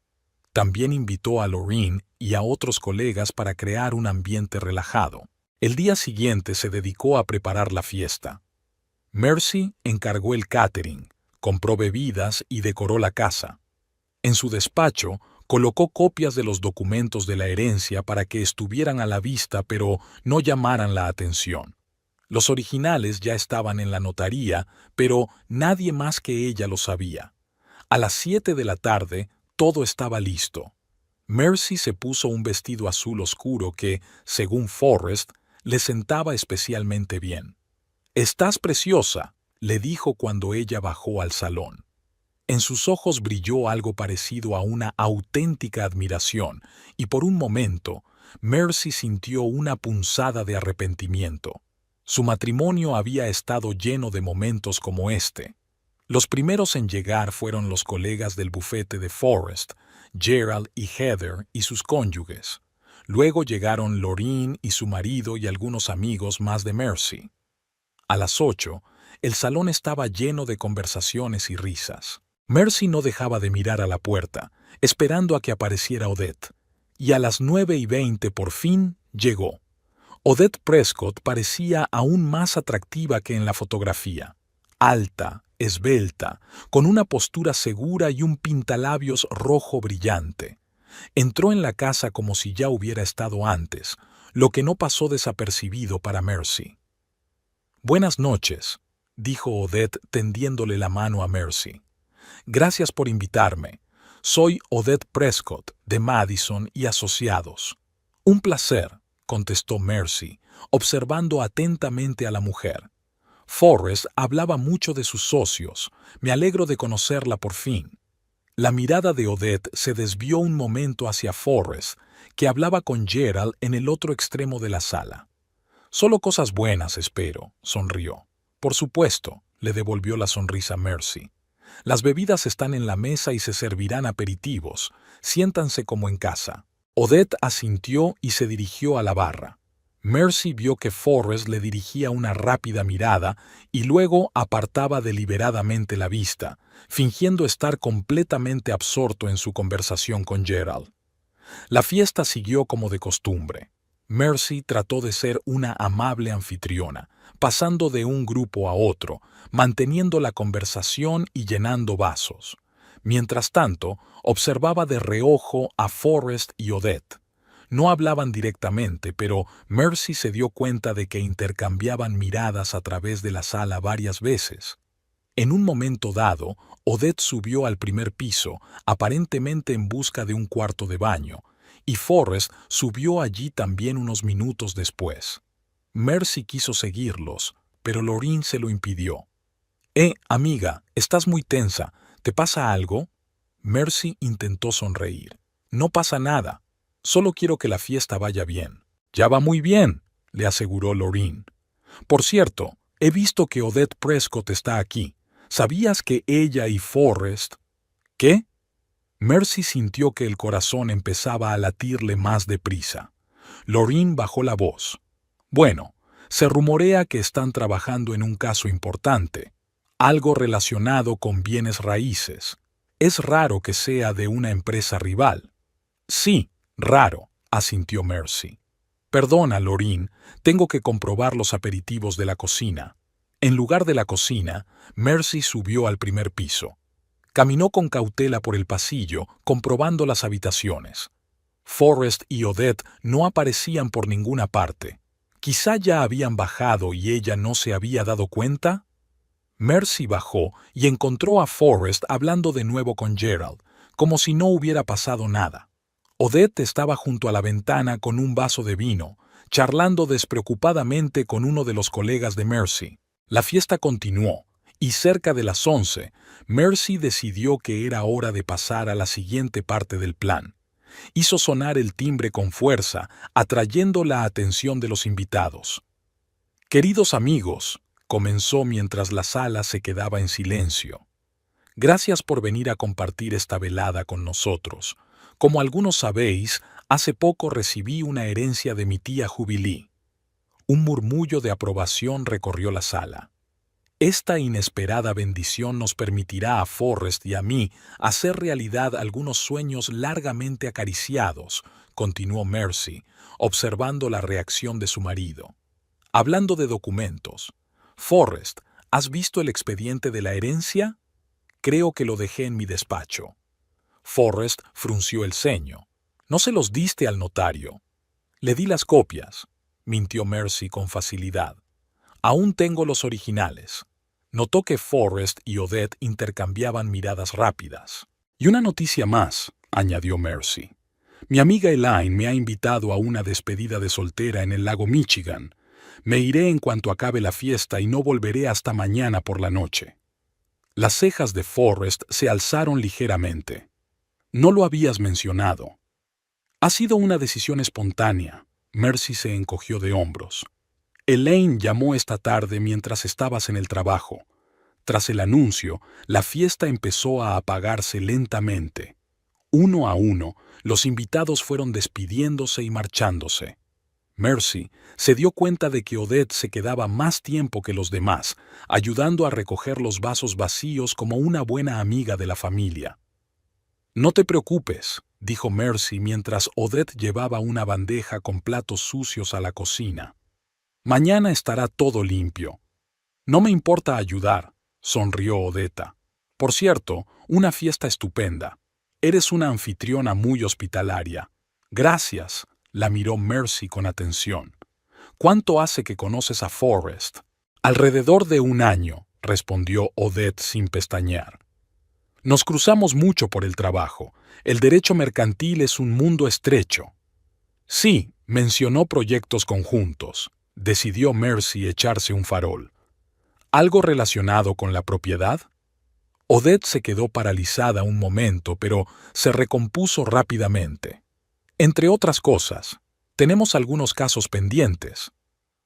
También invitó a Lorraine y a otros colegas para crear un ambiente relajado. El día siguiente se dedicó a preparar la fiesta. Mercy encargó el catering, compró bebidas y decoró la casa. En su despacho, colocó copias de los documentos de la herencia para que estuvieran a la vista pero no llamaran la atención. Los originales ya estaban en la notaría, pero nadie más que ella lo sabía. A las 7 de la tarde, todo estaba listo. Mercy se puso un vestido azul oscuro que, según Forrest, le sentaba especialmente bien. «Estás preciosa», le dijo cuando ella bajó al salón. En sus ojos brilló algo parecido a una auténtica admiración, y por un momento, Mercy sintió una punzada de arrepentimiento. Su matrimonio había estado lleno de momentos como este. Los primeros en llegar fueron los colegas del bufete de Forrest, Gerald y Heather y sus cónyuges. Luego llegaron Lorraine y su marido y algunos amigos más de Mercy. A las 8, el salón estaba lleno de conversaciones y risas. Mercy no dejaba de mirar a la puerta, esperando a que apareciera Odette. Y a las 9:20 por fin llegó. Odette Prescott parecía aún más atractiva que en la fotografía. Alta, esbelta, con una postura segura y un pintalabios rojo brillante. Entró en la casa como si ya hubiera estado antes, lo que no pasó desapercibido para Mercy. «Buenas noches», dijo Odette tendiéndole la mano a Mercy. «Gracias por invitarme. Soy Odette Prescott, de Madison y Asociados». «Un placer», contestó Mercy, observando atentamente a la mujer. «Forrest hablaba mucho de sus socios. Me alegro de conocerla por fin». La mirada de Odette se desvió un momento hacia Forrest, que hablaba con Gerald en el otro extremo de la sala. «Solo cosas buenas, espero», sonrió. «Por supuesto», le devolvió la sonrisa Mercy. «Las bebidas están en la mesa y se servirán aperitivos. Siéntanse como en casa». Odette asintió y se dirigió a la barra. Mercy vio que Forrest le dirigía una rápida mirada y luego apartaba deliberadamente la vista, fingiendo estar completamente absorto en su conversación con Gerald. La fiesta siguió como de costumbre. Mercy trató de ser una amable anfitriona, pasando de un grupo a otro, manteniendo la conversación y llenando vasos. Mientras tanto, observaba de reojo a Forrest y Odette. No hablaban directamente, pero Mercy se dio cuenta de que intercambiaban miradas a través de la sala varias veces. En un momento dado, Odette subió al primer piso, aparentemente en busca de un cuarto de baño, y Forrest subió allí también unos minutos después. Mercy quiso seguirlos, pero Lorraine se lo impidió. Amiga, estás muy tensa. ¿Te pasa algo?» Mercy intentó sonreír. «No pasa nada. Solo quiero que la fiesta vaya bien». «Ya va muy bien», le aseguró Lorraine. «Por cierto, he visto que Odette Prescott está aquí. ¿Sabías que ella y Forrest...» «¿Qué?» Mercy sintió que el corazón empezaba a latirle más deprisa. Lorraine bajó la voz. «Bueno, se rumorea que están trabajando en un caso importante, algo relacionado con bienes raíces. Es raro que sea de una empresa rival». «Sí, raro», asintió Mercy. «Perdona, Lorraine, tengo que comprobar los aperitivos de la cocina». En lugar de la cocina, Mercy subió al primer piso. Caminó con cautela por el pasillo, comprobando las habitaciones. Forrest y Odette no aparecían por ninguna parte. ¿Quizá ya habían bajado y ella no se había dado cuenta? Mercy bajó y encontró a Forrest hablando de nuevo con Gerald, como si no hubiera pasado nada. Odette estaba junto a la ventana con un vaso de vino, charlando despreocupadamente con uno de los colegas de Mercy. La fiesta continuó, y cerca de las 11, Mercy decidió que era hora de pasar a la siguiente parte del plan. Hizo sonar el timbre con fuerza, atrayendo la atención de los invitados. «Queridos amigos», comenzó mientras la sala se quedaba en silencio. «Gracias por venir a compartir esta velada con nosotros. Como algunos sabéis, hace poco recibí una herencia de mi tía Jubilee». Un murmullo de aprobación recorrió la sala. «Esta inesperada bendición nos permitirá a Forrest y a mí hacer realidad algunos sueños largamente acariciados», continuó Mercy, observando la reacción de su marido. «Hablando de documentos, Forrest, ¿has visto el expediente de la herencia? Creo que lo dejé en mi despacho». Forrest frunció el ceño. «¿No se los diste al notario?» «Le di las copias», mintió Mercy con facilidad. «Aún tengo los originales». Notó que Forrest y Odette intercambiaban miradas rápidas. «Y una noticia más», añadió Mercy. «Mi amiga Elaine me ha invitado a una despedida de soltera en el lago Michigan. Me iré en cuanto acabe la fiesta y no volveré hasta mañana por la noche». Las cejas de Forrest se alzaron ligeramente. «No lo habías mencionado». «Ha sido una decisión espontánea». Mercy se encogió de hombros. Elaine llamó esta tarde mientras estabas en el trabajo. Tras el anuncio, la fiesta empezó a apagarse lentamente. Uno a uno, los invitados fueron despidiéndose y marchándose. Mercy se dio cuenta de que Odette se quedaba más tiempo que los demás, ayudando a recoger los vasos vacíos como una buena amiga de la familia. «No te preocupes», dijo Mercy mientras Odette llevaba una bandeja con platos sucios a la cocina. «Mañana estará todo limpio». «No me importa ayudar», sonrió Odetta. «Por cierto, una fiesta estupenda. Eres una anfitriona muy hospitalaria». «Gracias», la miró Mercy con atención. «¿Cuánto hace que conoces a Forrest?» «Alrededor de 1 año», respondió Odette sin pestañear. «Nos cruzamos mucho por el trabajo. El derecho mercantil es un mundo estrecho». «Sí», mencionó proyectos conjuntos. Decidió Mercy echarse un farol. «¿Algo relacionado con la propiedad?» Odette se quedó paralizada un momento, pero se recompuso rápidamente. «Entre otras cosas, tenemos algunos casos pendientes».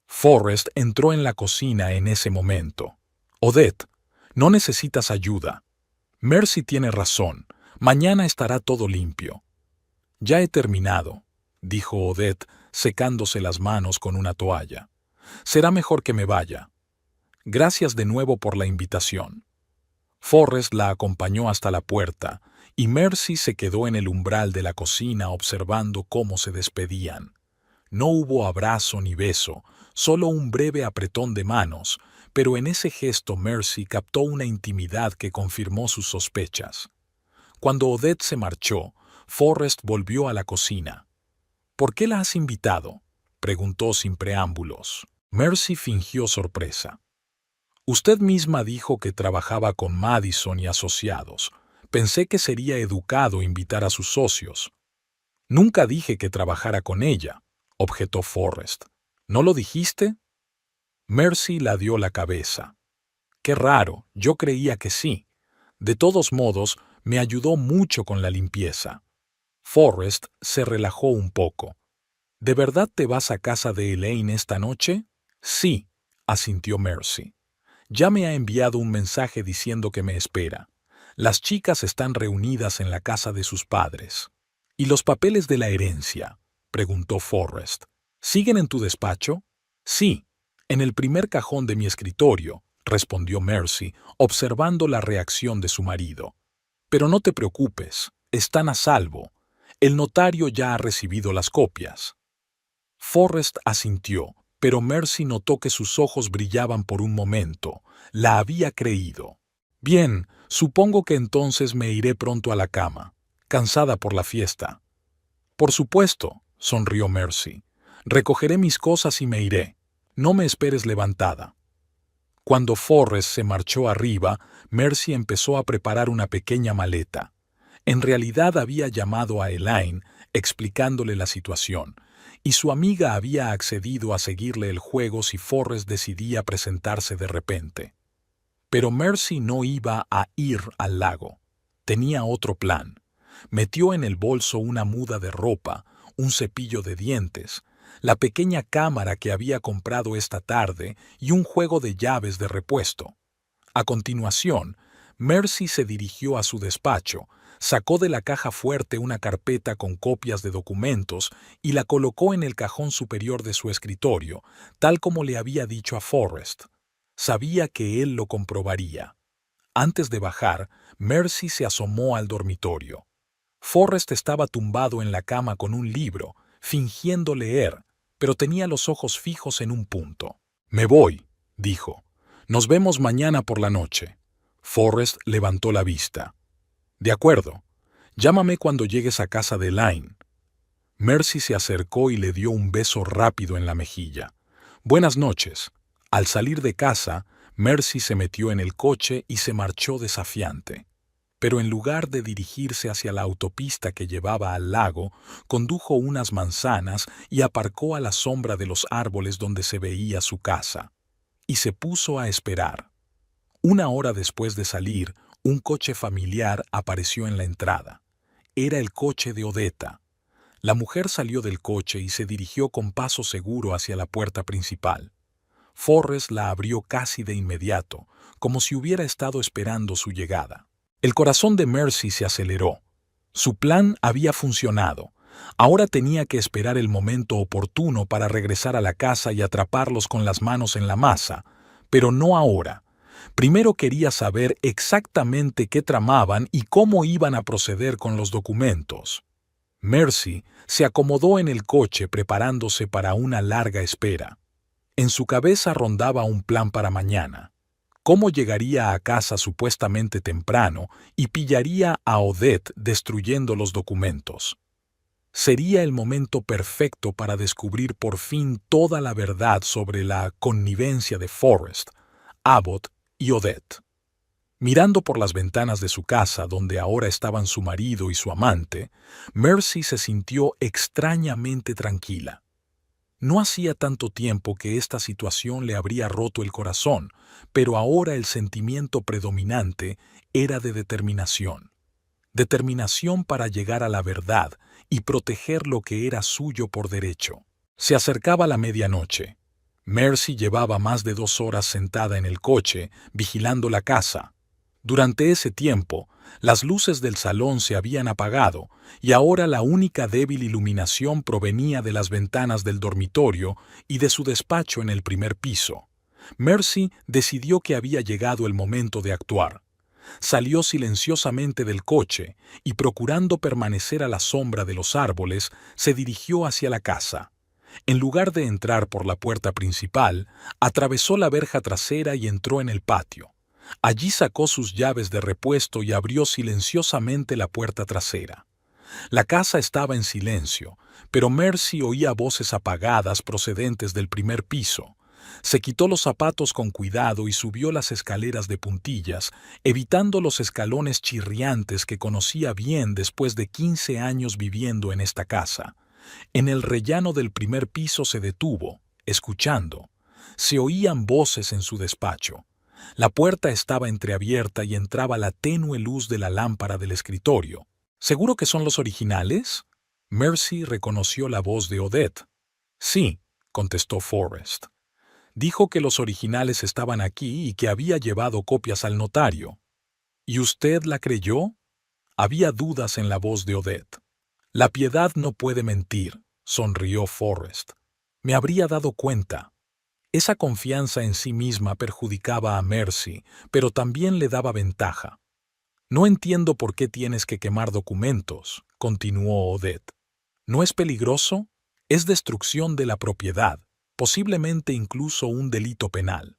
Forrest entró en la cocina en ese momento. «Odette, no necesitas ayuda. Mercy tiene razón. Mañana estará todo limpio». «Ya he terminado», dijo Odette, secándose las manos con una toalla. «Será mejor que me vaya. Gracias de nuevo por la invitación». Forrest la acompañó hasta la puerta, y Mercy se quedó en el umbral de la cocina observando cómo se despedían. No hubo abrazo ni beso, solo un breve apretón de manos, pero en ese gesto Mercy captó una intimidad que confirmó sus sospechas. Cuando Odette se marchó, Forrest volvió a la cocina. «¿Por qué la has invitado?», preguntó sin preámbulos. Mercy fingió sorpresa. «Usted misma dijo que trabajaba con Madison y asociados. Pensé que sería educado invitar a sus socios». «Nunca dije que trabajara con ella», objetó Forrest. «¿No lo dijiste?» Mercy la dio la cabeza. «Qué raro, yo creía que sí. De todos modos, me ayudó mucho con la limpieza». Forrest se relajó un poco. «¿De verdad te vas a casa de Elaine esta noche?» «Sí», asintió Mercy. «Ya me ha enviado un mensaje diciendo que me espera. Las chicas están reunidas en la casa de sus padres». «¿Y los papeles de la herencia?», preguntó Forrest. «¿Siguen en tu despacho?» «Sí, en el primer cajón de mi escritorio», respondió Mercy, observando la reacción de su marido. «Pero no te preocupes, están a salvo. El notario ya ha recibido las copias». Forrest asintió, pero Mercy notó que sus ojos brillaban por un momento. La había creído. «Bien, supongo que entonces me iré pronto a la cama, cansada por la fiesta». «Por supuesto», sonrió Mercy. «Recogeré mis cosas y me iré. No me esperes levantada». Cuando Forrest se marchó arriba, Mercy empezó a preparar una pequeña maleta. En realidad había llamado a Elaine, explicándole la situación, y su amiga había accedido a seguirle el juego si Forrest decidía presentarse de repente. Pero Mercy no iba a ir al lago. Tenía otro plan. Metió en el bolso una muda de ropa, un cepillo de dientes, la pequeña cámara que había comprado esta tarde y un juego de llaves de repuesto. A continuación, Mercy se dirigió a su despacho, sacó de la caja fuerte una carpeta con copias de documentos y la colocó en el cajón superior de su escritorio, tal como le había dicho a Forrest. Sabía que él lo comprobaría. Antes de bajar, Mercy se asomó al dormitorio. Forrest estaba tumbado en la cama con un libro, fingiendo leer, pero tenía los ojos fijos en un punto. «Me voy», dijo. «Nos vemos mañana por la noche». Forrest levantó la vista. «De acuerdo. Llámame cuando llegues a casa de Elaine». Mercy se acercó y le dio un beso rápido en la mejilla. «Buenas noches». Al salir de casa, Mercy se metió en el coche y se marchó desafiante. Pero en lugar de dirigirse hacia la autopista que llevaba al lago, condujo unas manzanas y aparcó a la sombra de los árboles donde se veía su casa. Y se puso a esperar. 1 hora después de salir, un coche familiar apareció en la entrada. Era el coche de Odetta. La mujer salió del coche y se dirigió con paso seguro hacia la puerta principal. Forrest la abrió casi de inmediato, como si hubiera estado esperando su llegada. El corazón de Mercy se aceleró. Su plan había funcionado. Ahora tenía que esperar el momento oportuno para regresar a la casa y atraparlos con las manos en la masa, pero no ahora. Primero quería saber exactamente qué tramaban y cómo iban a proceder con los documentos. Mercy se acomodó en el coche preparándose para una larga espera. En su cabeza rondaba un plan para mañana. Cómo llegaría a casa supuestamente temprano y pillaría a Odette destruyendo los documentos. Sería el momento perfecto para descubrir por fin toda la verdad sobre la connivencia de Forrest, Abbott y Odette. Mirando por las ventanas de su casa, donde ahora estaban su marido y su amante, Mercy se sintió extrañamente tranquila. No hacía tanto tiempo que esta situación le habría roto el corazón, pero ahora el sentimiento predominante era de determinación. Determinación para llegar a la verdad y proteger lo que era suyo por derecho. Se acercaba la medianoche. Mercy llevaba más de 2 horas sentada en el coche, vigilando la casa. Durante ese tiempo, las luces del salón se habían apagado y ahora la única débil iluminación provenía de las ventanas del dormitorio y de su despacho en el primer piso. Mercy decidió que había llegado el momento de actuar. Salió silenciosamente del coche y, procurando permanecer a la sombra de los árboles, se dirigió hacia la casa. En lugar de entrar por la puerta principal, atravesó la verja trasera y entró en el patio. Allí sacó sus llaves de repuesto y abrió silenciosamente la puerta trasera. La casa estaba en silencio, pero Mercy oía voces apagadas procedentes del primer piso. Se quitó los zapatos con cuidado y subió las escaleras de puntillas, evitando los escalones chirriantes que conocía bien después de 15 años viviendo en esta casa. En el rellano del primer piso se detuvo, escuchando. Se oían voces en su despacho. La puerta estaba entreabierta y entraba la tenue luz de la lámpara del escritorio. ¿Seguro que son los originales? Mercy reconoció la voz de Odette. Sí, contestó Forrest. Dijo que los originales estaban aquí y que había llevado copias al notario. ¿Y usted la creyó? Había dudas en la voz de Odette. La piedad no puede mentir, sonrió Forrest. Me habría dado cuenta. Esa confianza en sí misma perjudicaba a Mercy, pero también le daba ventaja. No entiendo por qué tienes que quemar documentos, continuó Odette. ¿No es peligroso? Es destrucción de la propiedad, posiblemente incluso un delito penal.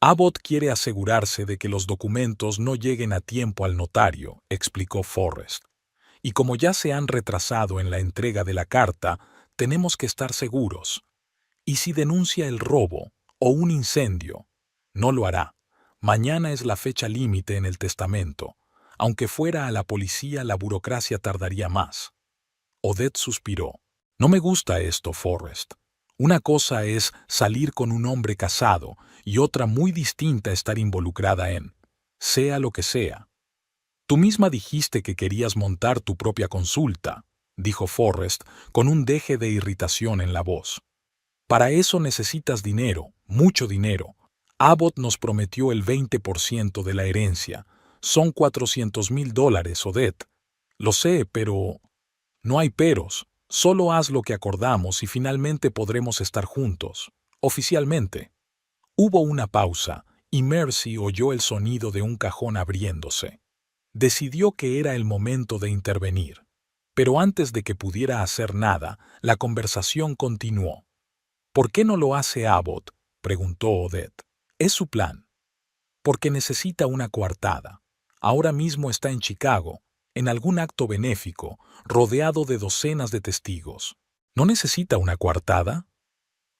Abbott quiere asegurarse de que los documentos no lleguen a tiempo al notario, explicó Forrest. Y como ya se han retrasado en la entrega de la carta, tenemos que estar seguros. ¿Y si denuncia el robo o un incendio? No lo hará. Mañana es la fecha límite en el testamento. Aunque fuera a la policía, la burocracia tardaría más. Odette suspiró. No me gusta esto, Forrest. Una cosa es salir con un hombre casado y otra muy distinta estar involucrada en, sea lo que sea. Tú misma dijiste que querías montar tu propia consulta, dijo Forrest con un deje de irritación en la voz. Para eso necesitas dinero, mucho dinero. Abbott nos prometió el 20% de la herencia. Son $400,000, Odette. Lo sé, pero... No hay peros. Solo haz lo que acordamos y finalmente podremos estar juntos. Oficialmente. Hubo una pausa y Mercy oyó el sonido de un cajón abriéndose. Decidió que era el momento de intervenir. Pero antes de que pudiera hacer nada, la conversación continuó. ¿Por qué no lo hace Abbott?, preguntó Odette. Es su plan. Porque necesita una coartada. Ahora mismo está en Chicago, en algún acto benéfico, rodeado de docenas de testigos. ¿No necesita una coartada?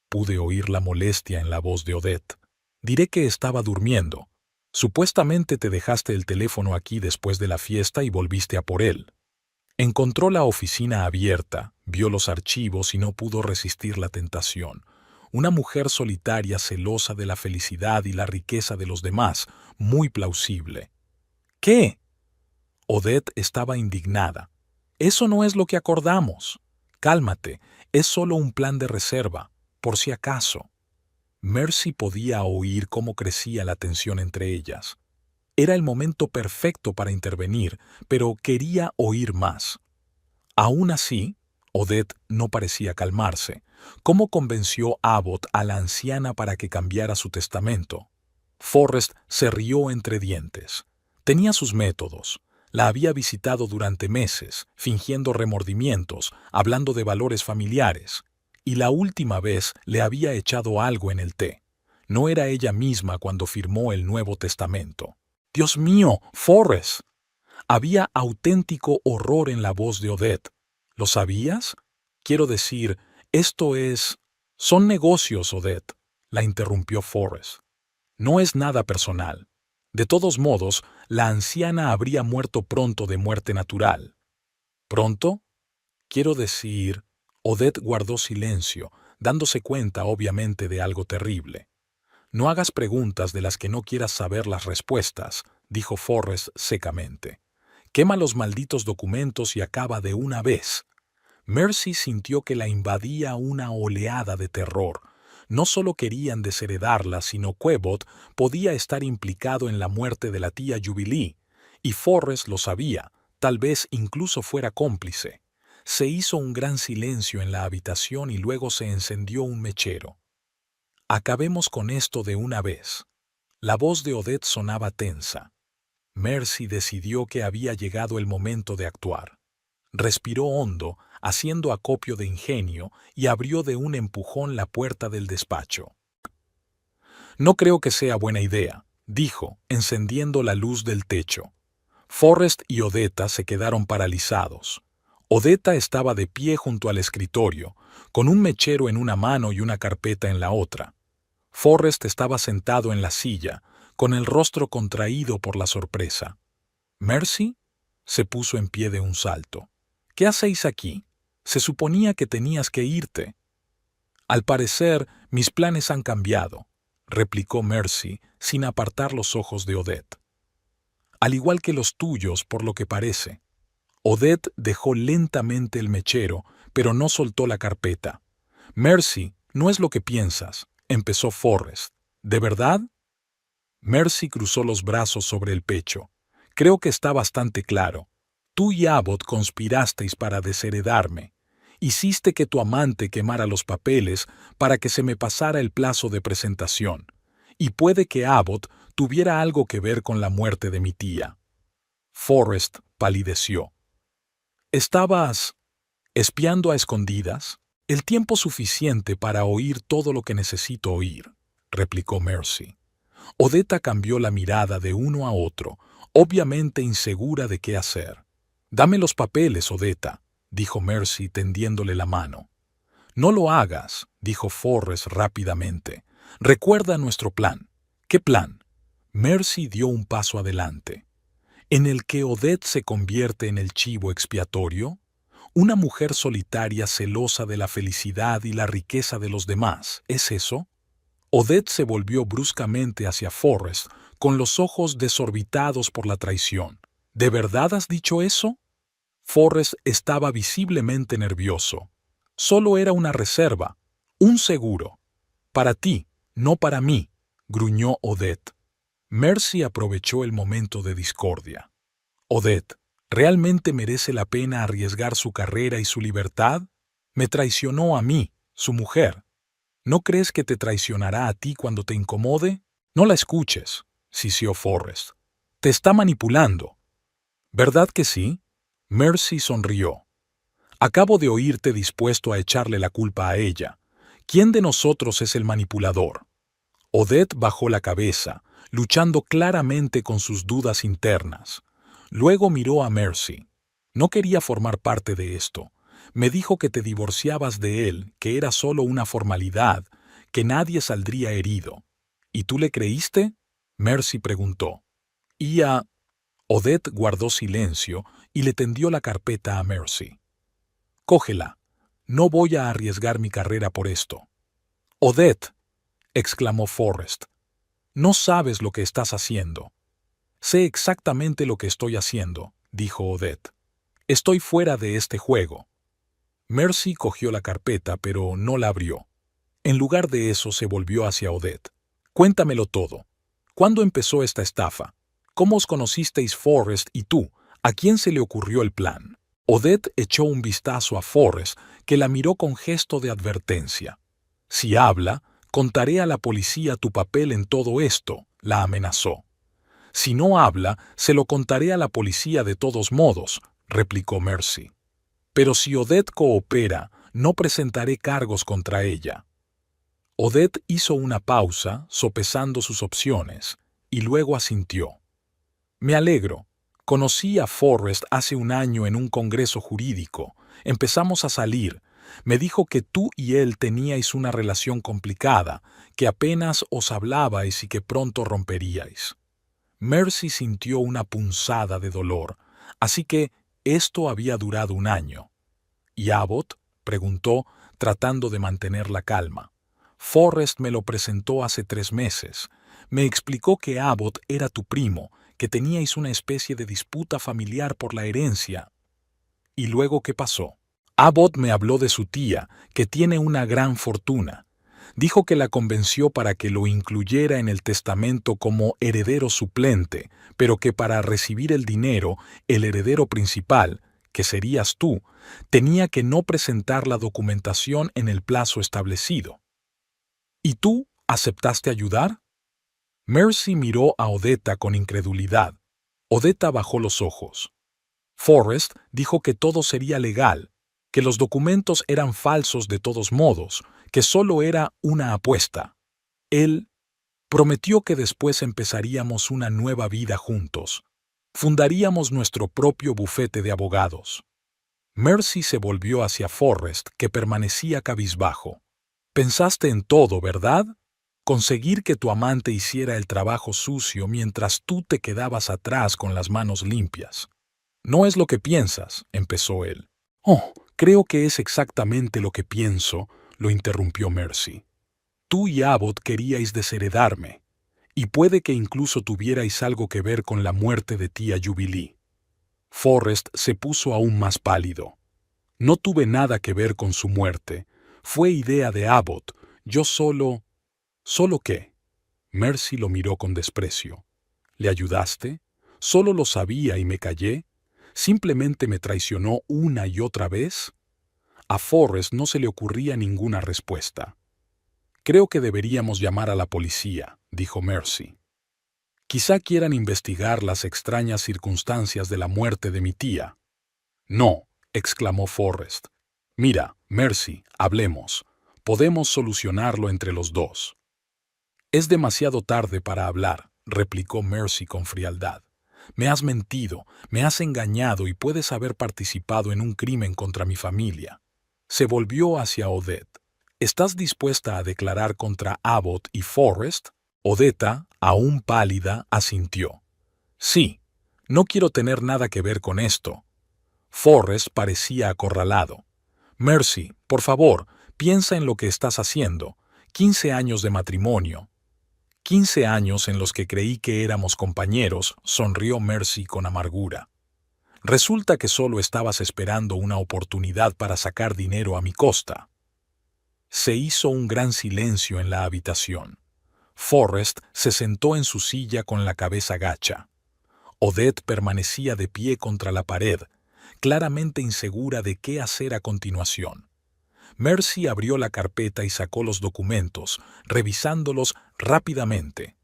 Pude oír la molestia en la voz de Odette. Diré que estaba durmiendo. Supuestamente te dejaste el teléfono aquí después de la fiesta y volviste a por él. Encontró la oficina abierta, vio los archivos y no pudo resistir la tentación. Una mujer solitaria celosa de la felicidad y la riqueza de los demás, muy plausible. ¿Qué? Odette estaba indignada. Eso no es lo que acordamos. Cálmate, es solo un plan de reserva, por si acaso. Mercy podía oír cómo crecía la tensión entre ellas. Era el momento perfecto para intervenir, pero quería oír más. Aún así, Odette no parecía calmarse. ¿Cómo convenció Abbott a la anciana para que cambiara su testamento? Forrest se rió entre dientes. Tenía sus métodos. La había visitado durante meses, fingiendo remordimientos, hablando de valores familiares. Y la última vez le había echado algo en el té. No era ella misma cuando firmó el Nuevo Testamento. ¡Dios mío, Forrest! Había auténtico horror en la voz de Odette. ¿Lo sabías? Quiero decir, esto es... Son negocios, Odette, la interrumpió Forrest. No es nada personal. De todos modos, la anciana habría muerto pronto de muerte natural. ¿Pronto? Quiero decir... Odette guardó silencio, dándose cuenta obviamente de algo terrible. No hagas preguntas de las que no quieras saber las respuestas, dijo Forrest secamente. Quema los malditos documentos y acaba de una vez. Mercy sintió que la invadía una oleada de terror. No solo querían desheredarla, sino Quebot podía estar implicado en la muerte de la tía Jubilee, y Forrest lo sabía, tal vez incluso fuera cómplice. Se hizo un gran silencio en la habitación y luego se encendió un mechero. Acabemos con esto de una vez. La voz de Odette sonaba tensa. Mercy decidió que había llegado el momento de actuar. Respiró hondo, haciendo acopio de ingenio, y abrió de un empujón la puerta del despacho. No creo que sea buena idea, dijo, encendiendo la luz del techo. Forrest y Odetta se quedaron paralizados. Odetta estaba de pie junto al escritorio, con un mechero en una mano y una carpeta en la otra. Forrest estaba sentado en la silla, con el rostro contraído por la sorpresa. ¿Mercy? Se puso en pie de un salto. ¿Qué hacéis aquí? Se suponía que tenías que irte. Al parecer, mis planes han cambiado, replicó Mercy, sin apartar los ojos de Odette. Al igual que los tuyos, por lo que parece. Odette dejó lentamente el mechero, pero no soltó la carpeta. Mercy, no es lo que piensas, empezó Forrest. ¿De verdad? Mercy cruzó los brazos sobre el pecho. Creo que está bastante claro. Tú y Abbott conspirasteis para desheredarme. Hiciste que tu amante quemara los papeles para que se me pasara el plazo de presentación. Y puede que Abbott tuviera algo que ver con la muerte de mi tía. Forrest palideció. ¿Estabas espiando a escondidas? El tiempo suficiente para oír todo lo que necesito oír, replicó Mercy. Odetta cambió la mirada de uno a otro, obviamente insegura de qué hacer. Dame los papeles, Odetta, dijo Mercy tendiéndole la mano. No lo hagas, dijo Forrest rápidamente. Recuerda nuestro plan. ¿Qué plan? Mercy dio un paso adelante. ¿En el que Odette se convierte en el chivo expiatorio? Una mujer solitaria celosa de la felicidad y la riqueza de los demás, ¿es eso? Odette se volvió bruscamente hacia Forrest, con los ojos desorbitados por la traición. ¿De verdad has dicho eso? Forrest estaba visiblemente nervioso. Solo era una reserva, un seguro. Para ti, no para mí, gruñó Odette. Mercy aprovechó el momento de discordia. Odette, ¿realmente merece la pena arriesgar su carrera y su libertad? Me traicionó a mí, su mujer. ¿No crees que te traicionará a ti cuando te incomode? No la escuches, sisió Forrest. Te está manipulando. ¿Verdad que sí? Mercy sonrió. Acabo de oírte dispuesto a echarle la culpa a ella. ¿Quién de nosotros es el manipulador? Odette bajó la cabeza, luchando claramente con sus dudas internas. Luego miró a Mercy. No quería formar parte de esto. Me dijo que te divorciabas de él, que era solo una formalidad, que nadie saldría herido. ¿Y tú le creíste? Mercy preguntó. Odette guardó silencio y le tendió la carpeta a Mercy. Cógela. No voy a arriesgar mi carrera por esto. Odette, exclamó Forrest. No sabes lo que estás haciendo. Sé exactamente lo que estoy haciendo, dijo Odette. Estoy fuera de este juego. Mercy cogió la carpeta, pero no la abrió. En lugar de eso, se volvió hacia Odette. Cuéntamelo todo. ¿Cuándo empezó esta estafa? ¿Cómo os conocisteis Forrest y tú? ¿A quién se le ocurrió el plan? Odette echó un vistazo a Forrest, que la miró con gesto de advertencia. Si habla, contaré a la policía tu papel en todo esto, la amenazó. Si no habla, se lo contaré a la policía de todos modos, replicó Mercy. Pero si Odette coopera, no presentaré cargos contra ella. Odette hizo una pausa, sopesando sus opciones, y luego asintió. Me alegro. Conocí a Forrest hace un año en un congreso jurídico. Empezamos a salir. Me dijo que tú y él teníais una relación complicada, que apenas os hablabais y que pronto romperíais. Mercy sintió una punzada de dolor, así que esto había durado un año. ¿Y Abbott? Preguntó, tratando de mantener la calma. Forrest me lo presentó hace 3 meses. Me explicó que Abbott era tu primo, que teníais una especie de disputa familiar por la herencia. ¿Y luego qué pasó? Abbott me habló de su tía, que tiene una gran fortuna. Dijo que la convenció para que lo incluyera en el testamento como heredero suplente, pero que para recibir el dinero, el heredero principal, que serías tú, tenía que no presentar la documentación en el plazo establecido. ¿Y tú aceptaste ayudar? Mercy miró a Odetta con incredulidad. Odetta bajó los ojos. Forrest dijo que todo sería legal, que los documentos eran falsos de todos modos, que solo era una apuesta. Él prometió que después empezaríamos una nueva vida juntos. Fundaríamos nuestro propio bufete de abogados. Mercy se volvió hacia Forrest, que permanecía cabizbajo. Pensaste en todo, ¿verdad? Conseguir que tu amante hiciera el trabajo sucio mientras tú te quedabas atrás con las manos limpias. No es lo que piensas, empezó él. Oh, creo que es exactamente lo que pienso, lo interrumpió Mercy. Tú y Abbott queríais desheredarme, y puede que incluso tuvierais algo que ver con la muerte de tía Jubilee. Forrest se puso aún más pálido. No tuve nada que ver con su muerte. Fue idea de Abbott. Yo solo... ¿Solo qué? Mercy lo miró con desprecio. ¿Le ayudaste? ¿Solo lo sabía y me callé? ¿Simplemente me traicionó una y otra vez? A Forrest no se le ocurría ninguna respuesta. Creo que deberíamos llamar a la policía, dijo Mercy. Quizá quieran investigar las extrañas circunstancias de la muerte de mi tía. No, exclamó Forrest. Mira, Mercy, hablemos. Podemos solucionarlo entre los dos. Es demasiado tarde para hablar, replicó Mercy con frialdad. Me has mentido, me has engañado y puedes haber participado en un crimen contra mi familia. Se volvió hacia Odette. ¿Estás dispuesta a declarar contra Abbott y Forrest? Odetta, aún pálida, asintió. Sí, no quiero tener nada que ver con esto. Forrest parecía acorralado. Mercy, por favor, piensa en lo que estás haciendo. 15 años de matrimonio. 15 años en los que creí que éramos compañeros, sonrió Mercy con amargura. Resulta que solo estabas esperando una oportunidad para sacar dinero a mi costa. Se hizo un gran silencio en la habitación. Forrest se sentó en su silla con la cabeza gacha. Odette permanecía de pie contra la pared, claramente insegura de qué hacer a continuación. Mercy abrió la carpeta y sacó los documentos, revisándolos rápidamente.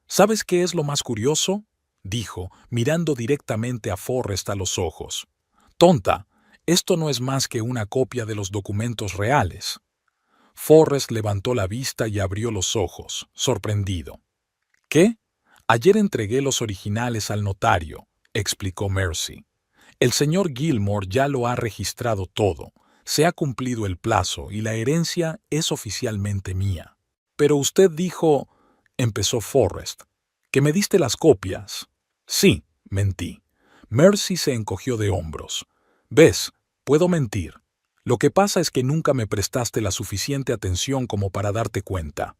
¿Sabes qué es lo más curioso?, dijo, mirando directamente a Forrest a los ojos. Tonta, esto no es más que una copia de los documentos reales. Forrest levantó la vista y abrió los ojos, sorprendido. ¿Qué? Ayer entregué los originales al notario, explicó Mercy. El señor Gilmore ya lo ha registrado todo. Se ha cumplido el plazo y la herencia es oficialmente mía. Pero usted dijo, empezó Forrest, que me diste las copias. Sí, mentí. Mercy se encogió de hombros. ¿Ves? Puedo mentir. Lo que pasa es que nunca me prestaste la suficiente atención como para darte cuenta.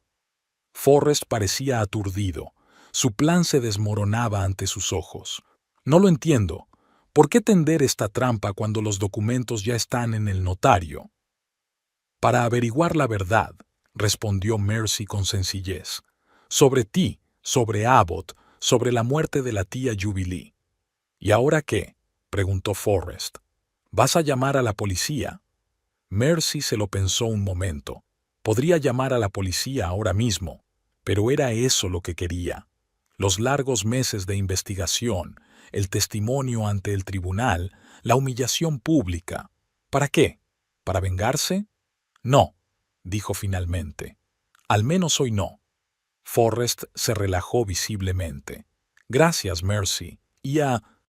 Forrest parecía aturdido. Su plan se desmoronaba ante sus ojos. No lo entiendo. ¿Por qué tender esta trampa cuando los documentos ya están en el notario? Para averiguar la verdad, respondió Mercy con sencillez. Sobre ti, sobre Abbott, sobre la muerte de la tía Jubilee. ¿Y ahora qué?, preguntó Forrest. ¿Vas a llamar a la policía? Mercy se lo pensó un momento. Podría llamar a la policía ahora mismo, pero era eso lo que quería. Los largos meses de investigación, el testimonio ante el tribunal, la humillación pública. ¿Para qué? ¿Para vengarse? No, dijo finalmente. Al menos hoy no. Forrest se relajó visiblemente. Gracias, Mercy.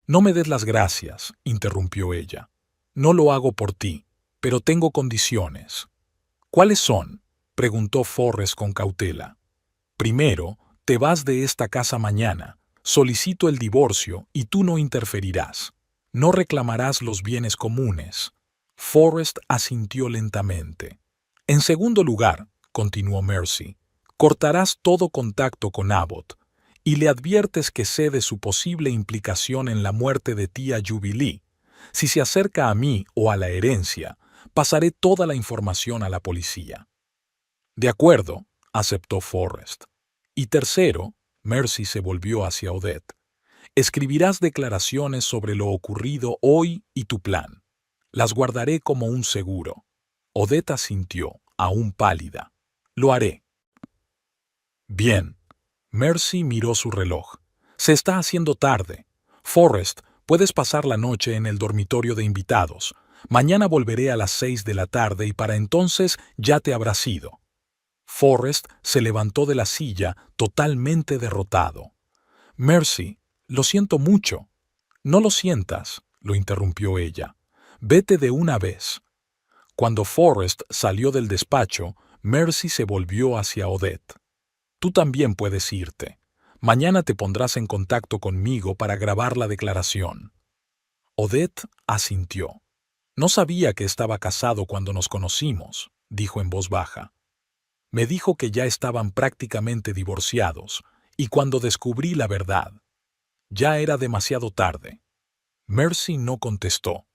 No me des las gracias, interrumpió ella. No lo hago por ti, pero tengo condiciones. ¿Cuáles son?, preguntó Forrest con cautela. Primero, te vas de esta casa mañana. Solicito el divorcio y tú no interferirás. No reclamarás los bienes comunes. Forrest asintió lentamente. En segundo lugar, continuó Mercy, cortarás todo contacto con Abbott y le adviertes que sé de su posible implicación en la muerte de tía Jubilee. Si se acerca a mí o a la herencia, pasaré toda la información a la policía. De acuerdo, aceptó Forrest. Y tercero, Mercy se volvió hacia Odette. Escribirás declaraciones sobre lo ocurrido hoy y tu plan. Las guardaré como un seguro. Odette asintió, aún pálida. Lo haré. Bien. Mercy miró su reloj. Se está haciendo tarde. Forrest, puedes pasar la noche en el dormitorio de invitados. Mañana volveré a las 6 de la tarde y para entonces ya te habrás ido. Forrest se levantó de la silla totalmente derrotado. Mercy, lo siento mucho. No lo sientas, lo interrumpió ella. Vete de una vez. Cuando Forrest salió del despacho, Mercy se volvió hacia Odette. Tú también puedes irte. Mañana te pondrás en contacto conmigo para grabar la declaración. Odette asintió. No sabía que estaba casado cuando nos conocimos, dijo en voz baja. Me dijo que ya estaban prácticamente divorciados, y cuando descubrí la verdad, ya era demasiado tarde. Mercy no contestó.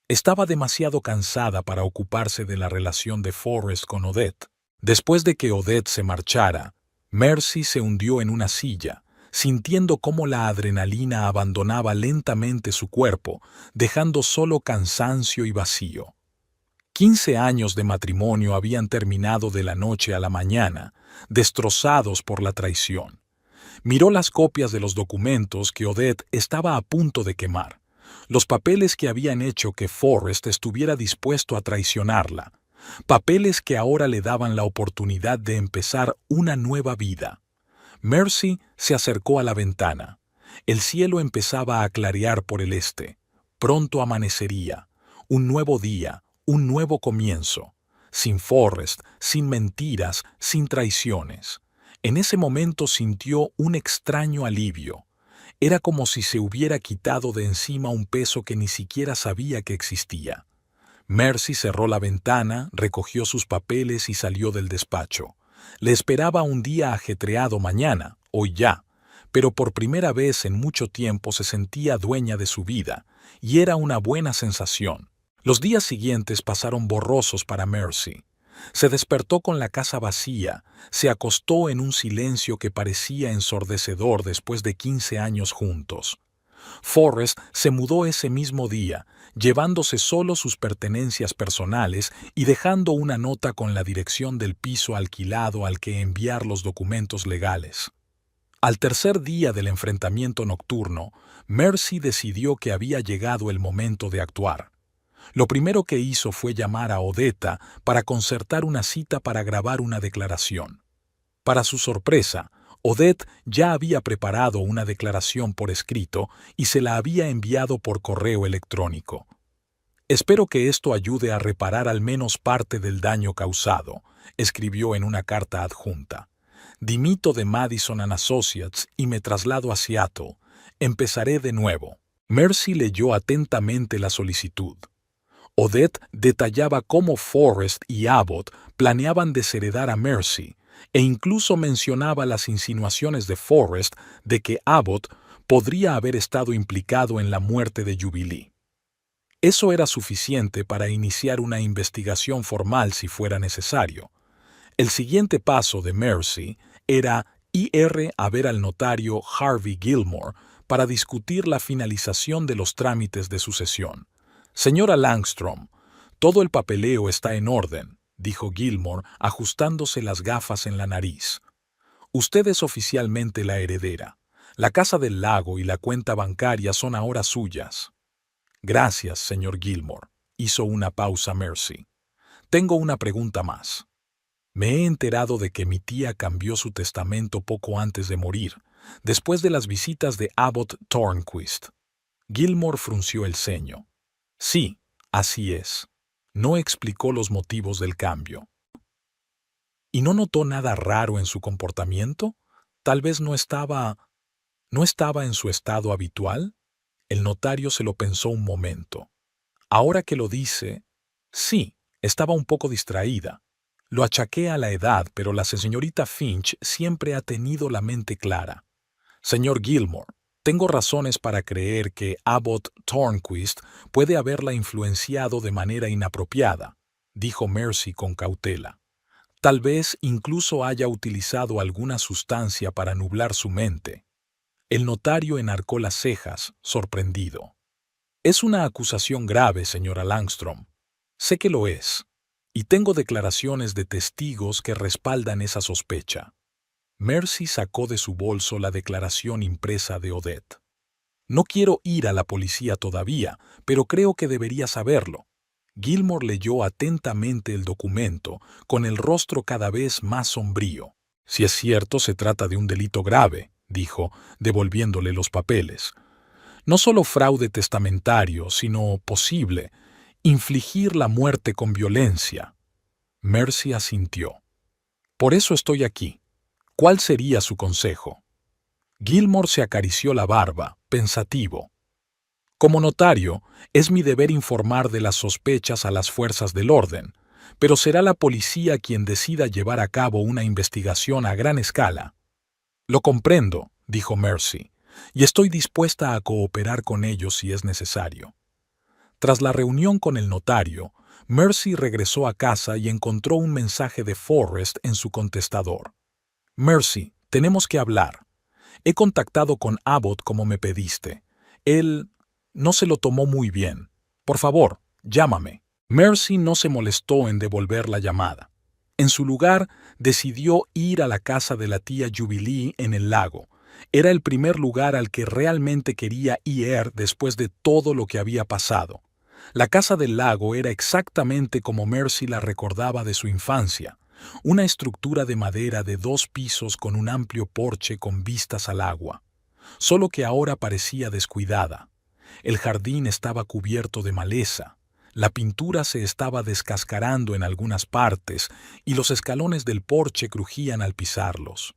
Estaba demasiado cansada para ocuparse de la relación de Forrest con Odette. Después de que Odette se marchara, Mercy se hundió en una silla, sintiendo cómo la adrenalina abandonaba lentamente su cuerpo, dejando solo cansancio y vacío. 15 años de matrimonio habían terminado de la noche a la mañana, destrozados por la traición. Miró las copias de los documentos que Odette estaba a punto de quemar, los papeles que habían hecho que Forrest estuviera dispuesto a traicionarla, papeles que ahora le daban la oportunidad de empezar una nueva vida. Mercy se acercó a la ventana. El cielo empezaba a clarear por el este. Pronto amanecería. Un nuevo día, un nuevo comienzo. Sin Forrest, sin mentiras, sin traiciones. En ese momento sintió un extraño alivio. Era como si se hubiera quitado de encima un peso que ni siquiera sabía que existía. Mercy cerró la ventana, recogió sus papeles y salió del despacho. Le esperaba un día ajetreado mañana, hoy ya, pero por primera vez en mucho tiempo se sentía dueña de su vida, y era una buena sensación. Los días siguientes pasaron borrosos para Mercy. Se despertó con la casa vacía, se acostó en un silencio que parecía ensordecedor después de 15 años juntos. Forrest se mudó ese mismo día, llevándose solo sus pertenencias personales y dejando una nota con la dirección del piso alquilado al que enviar los documentos legales. Al tercer día del enfrentamiento nocturno, Mercy decidió que había llegado el momento de actuar. Lo primero que hizo fue llamar a Odette para concertar una cita para grabar una declaración. Para su sorpresa, Odette ya había preparado una declaración por escrito y se la había enviado por correo electrónico. «Espero que esto ayude a reparar al menos parte del daño causado», escribió en una carta adjunta. «Dimito de Madison & Associates y me traslado a Seattle. Empezaré de nuevo». Mercy leyó atentamente la solicitud. Odette detallaba cómo Forrest y Abbott planeaban desheredar a Mercy, e incluso mencionaba las insinuaciones de Forrest de que Abbott podría haber estado implicado en la muerte de Jubilee. Eso era suficiente para iniciar una investigación formal si fuera necesario. El siguiente paso de Mercy era ir a ver al notario Harvey Gilmore para discutir la finalización de los trámites de sucesión. Señora Langstrom, todo el papeleo está en orden, dijo Gilmore, ajustándose las gafas en la nariz. Usted es oficialmente la heredera. La casa del lago y la cuenta bancaria son ahora suyas. Gracias, señor Gilmore, hizo una pausa Mercy. Tengo una pregunta más. Me he enterado de que mi tía cambió su testamento poco antes de morir, después de las visitas de Abbot Thornquist. Gilmore frunció el ceño. Sí, así es. No explicó los motivos del cambio. ¿Y no notó nada raro en su comportamiento? Tal vez no estaba en su estado habitual. El notario se lo pensó un momento. Ahora que lo dice, sí, estaba un poco distraída. Lo achaqué a la edad, pero la señorita Finch siempre ha tenido la mente clara. Señor Gilmore, tengo razones para creer que Abbot Thornquist puede haberla influenciado de manera inapropiada, dijo Mercy con cautela. Tal vez incluso haya utilizado alguna sustancia para nublar su mente. El notario enarcó las cejas, sorprendido. Es una acusación grave, señora Langstrom. Sé que lo es, y tengo declaraciones de testigos que respaldan esa sospecha. Mercy sacó de su bolso la declaración impresa de Odette. No quiero ir a la policía todavía, pero creo que debería saberlo. Gilmore leyó atentamente el documento, con el rostro cada vez más sombrío. Si es cierto, se trata de un delito grave, dijo, devolviéndole los papeles. No solo fraude testamentario, sino posible, infligir la muerte con violencia. Mercy asintió. Por eso estoy aquí. ¿Cuál sería su consejo? Gilmore se acarició la barba, pensativo. Como notario, es mi deber informar de las sospechas a las fuerzas del orden, pero será la policía quien decida llevar a cabo una investigación a gran escala. Lo comprendo, dijo Mercy, y estoy dispuesta a cooperar con ellos si es necesario. Tras la reunión con el notario, Mercy regresó a casa y encontró un mensaje de Forrest en su contestador. Mercy, tenemos que hablar. He contactado con Abbot como me pediste. Él no se lo tomó muy bien. Por favor, llámame. Mercy no se molestó en devolver la llamada. En su lugar, decidió ir a la casa de la tía Jubilee en el lago. Era el primer lugar al que realmente quería ir después de todo lo que había pasado. La casa del lago era exactamente como Mercy la recordaba de su infancia. Una estructura de madera de 2 pisos con un amplio porche con vistas al agua. Solo que ahora parecía descuidada. El jardín estaba cubierto de maleza. La pintura se estaba descascarando en algunas partes y los escalones del porche crujían al pisarlos.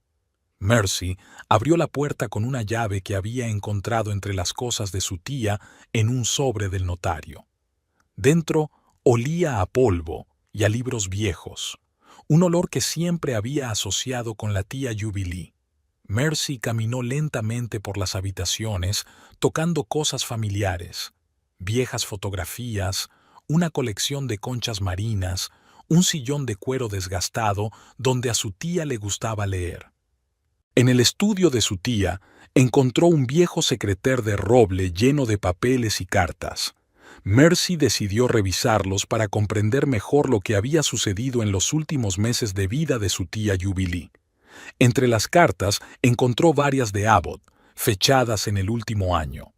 Mercy abrió la puerta con una llave que había encontrado entre las cosas de su tía en un sobre del notario. Dentro olía a polvo y a libros viejos, un olor que siempre había asociado con la tía Jubilee. Mercy caminó lentamente por las habitaciones, tocando cosas familiares, viejas fotografías, una colección de conchas marinas, un sillón de cuero desgastado donde a su tía le gustaba leer. En el estudio de su tía encontró un viejo secreter de roble lleno de papeles y cartas. Mercy decidió revisarlos para comprender mejor lo que había sucedido en los últimos meses de vida de su tía Jubilee. Entre las cartas encontró varias de Abbot, fechadas en el último año.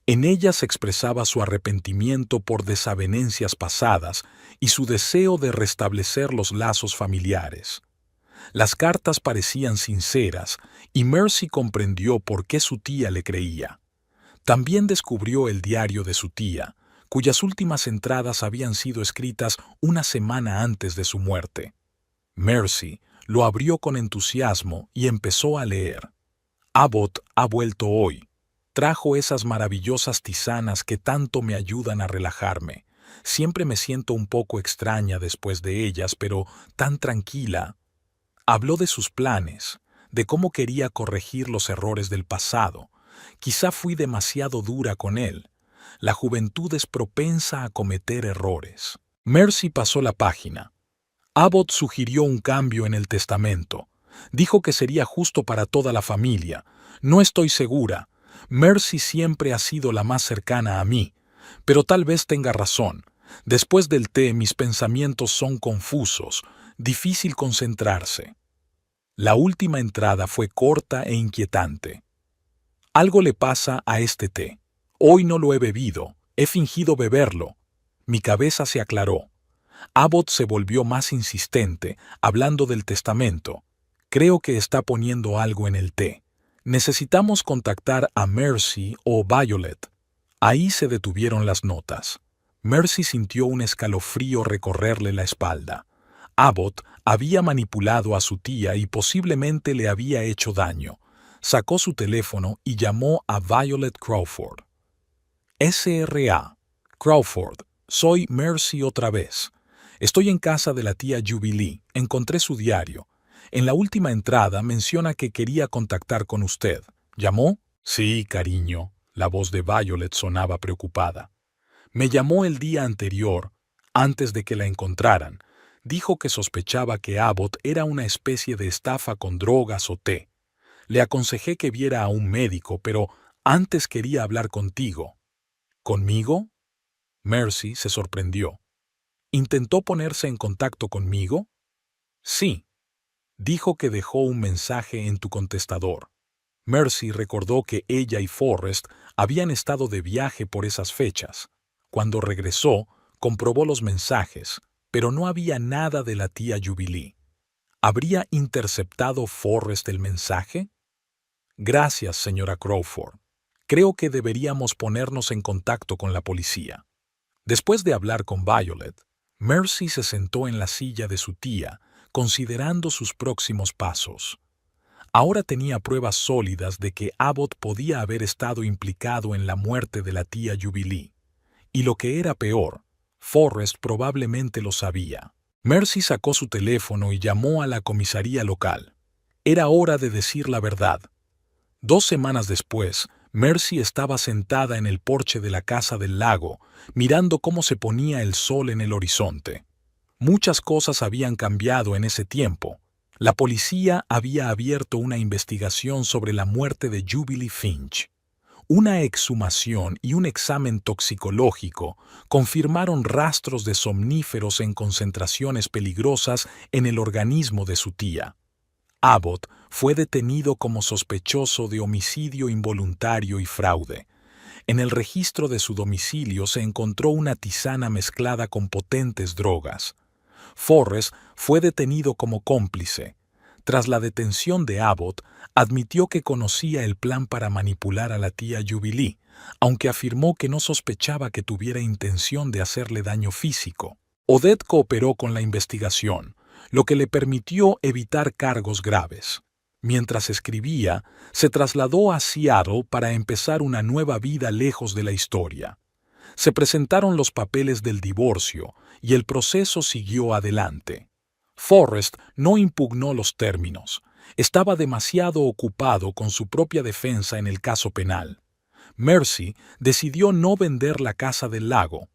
En ellas expresaba su arrepentimiento por desavenencias pasadas y su deseo de restablecer los lazos familiares. Las cartas parecían sinceras y Mercy comprendió por qué su tía le creía. También descubrió el diario de su tía, cuyas últimas entradas habían sido escritas una semana antes de su muerte. Mercy lo abrió con entusiasmo y empezó a leer. Abbot ha vuelto hoy. Trajo esas maravillosas tisanas que tanto me ayudan a relajarme. Siempre me siento un poco extraña después de ellas, pero tan tranquila. Habló de sus planes, de cómo quería corregir los errores del pasado. Quizá fui demasiado dura con él. La juventud es propensa a cometer errores. Mercy pasó la página. Abbott sugirió un cambio en el testamento. Dijo que sería justo para toda la familia. No estoy segura. Mercy siempre ha sido la más cercana a mí. Pero tal vez tenga razón. Después del té mis pensamientos son confusos. Difícil concentrarse. La última entrada fue corta e inquietante. Algo le pasa a este té. Hoy no lo he bebido. He fingido beberlo. Mi cabeza se aclaró. Abbott se volvió más insistente, hablando del testamento. Creo que está poniendo algo en el té. Necesitamos contactar a Mercy o Violet. Ahí se detuvieron las notas. Mercy sintió un escalofrío recorrerle la espalda. Abbott había manipulado a su tía y posiblemente le había hecho daño. Sacó su teléfono y llamó a Violet Crawford. SRA. Crawford, soy Mercy otra vez. Estoy en casa de la tía Jubilee. Encontré su diario. En la última entrada menciona que quería contactar con usted. ¿Llamó? Sí, cariño. La voz de Violet sonaba preocupada. Me llamó el día anterior, antes de que la encontraran. Dijo que sospechaba que Abbott era una especie de estafa con drogas o té. Le aconsejé que viera a un médico, pero antes quería hablar contigo. ¿Conmigo? Mercy se sorprendió. ¿Intentó ponerse en contacto conmigo? Sí. Dijo que dejó un mensaje en tu contestador. Mercy recordó que ella y Forrest habían estado de viaje por esas fechas. Cuando regresó, comprobó los mensajes, pero no había nada de la tía Jubilee. ¿Habría interceptado Forrest el mensaje? Gracias, señora Crawford. Creo que deberíamos ponernos en contacto con la policía. Después de hablar con Violet, Mercy se sentó en la silla de su tía, considerando sus próximos pasos. Ahora tenía pruebas sólidas de que Abbott podía haber estado implicado en la muerte de la tía Jubilee. Y lo que era peor, Forrest probablemente lo sabía. Mercy sacó su teléfono y llamó a la comisaría local. Era hora de decir la verdad. 2 semanas después, Mercy estaba sentada en el porche de la casa del lago, mirando cómo se ponía el sol en el horizonte. Muchas cosas habían cambiado en ese tiempo. La policía había abierto una investigación sobre la muerte de Jubilee Finch. Una exhumación y un examen toxicológico confirmaron rastros de somníferos en concentraciones peligrosas en el organismo de su tía. Abbott fue detenido como sospechoso de homicidio involuntario y fraude. En el registro de su domicilio se encontró una tisana mezclada con potentes drogas. Forrest fue detenido como cómplice. Tras la detención de Abbott, admitió que conocía el plan para manipular a la tía Jubilee, aunque afirmó que no sospechaba que tuviera intención de hacerle daño físico. Odette cooperó con la investigación, lo que le permitió evitar cargos graves. Mientras escribía, se trasladó a Seattle para empezar una nueva vida lejos de la historia. Se presentaron los papeles del divorcio y el proceso siguió adelante. Forrest no impugnó los términos. Estaba demasiado ocupado con su propia defensa en el caso penal. Mercy decidió no vender la casa del lago.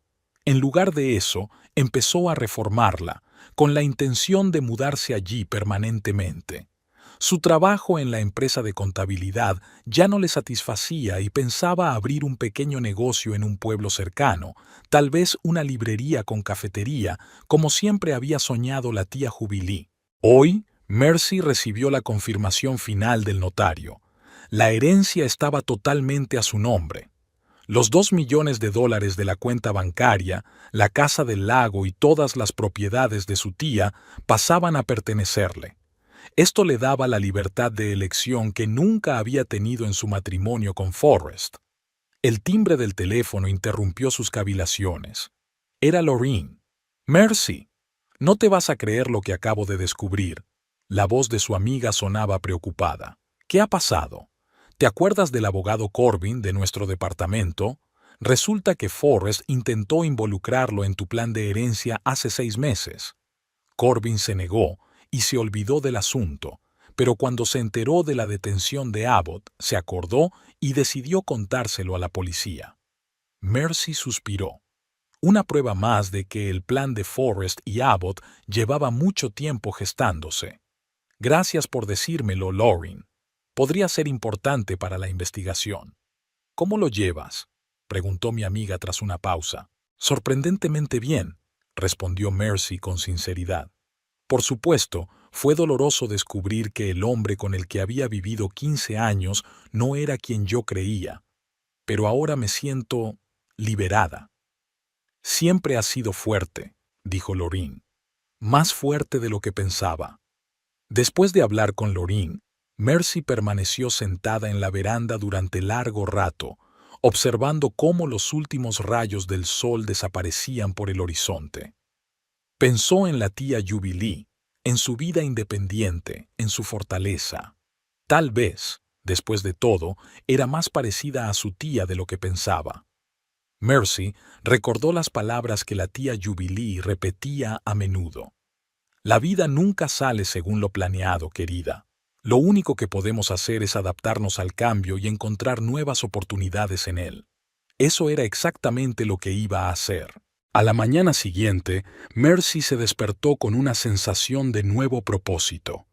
En lugar de eso, empezó a reformarla, con la intención de mudarse allí permanentemente. Su trabajo en la empresa de contabilidad ya no le satisfacía y pensaba abrir un pequeño negocio en un pueblo cercano, tal vez una librería con cafetería, como siempre había soñado la tía Jubilee. Hoy, Mercy recibió la confirmación final del notario. La herencia estaba totalmente a su nombre. Los $2 millones de la cuenta bancaria, la casa del lago y todas las propiedades de su tía pasaban a pertenecerle. Esto le daba la libertad de elección que nunca había tenido en su matrimonio con Forrest. El timbre del teléfono interrumpió sus cavilaciones. Era Lorraine. «Mercy, no te vas a creer lo que acabo de descubrir». La voz de su amiga sonaba preocupada. «¿Qué ha pasado? ¿Te acuerdas del abogado Corbin de nuestro departamento? Resulta que Forrest intentó involucrarlo en tu plan de herencia hace 6 meses». Corbin se negó y se olvidó del asunto, pero cuando se enteró de la detención de Abbott, se acordó y decidió contárselo a la policía. Mercy suspiró. Una prueba más de que el plan de Forrest y Abbott llevaba mucho tiempo gestándose. Gracias por decírmelo, Lorin. Podría ser importante para la investigación. ¿Cómo lo llevas?, preguntó mi amiga tras una pausa. Sorprendentemente bien, respondió Mercy con sinceridad. Por supuesto, fue doloroso descubrir que el hombre con el que había vivido 15 años no era quien yo creía, pero ahora me siento liberada. Siempre has sido fuerte, dijo Lorin, más fuerte de lo que pensaba. Después de hablar con Lorin, Mercy permaneció sentada en la veranda durante largo rato, observando cómo los últimos rayos del sol desaparecían por el horizonte. Pensó en la tía Jubilee, en su vida independiente, en su fortaleza. Tal vez, después de todo, era más parecida a su tía de lo que pensaba. Mercy recordó las palabras que la tía Jubilee repetía a menudo. La vida nunca sale según lo planeado, querida. Lo único que podemos hacer es adaptarnos al cambio y encontrar nuevas oportunidades en él. Eso era exactamente lo que iba a hacer. A la mañana siguiente, Mercy se despertó con una sensación de nuevo propósito.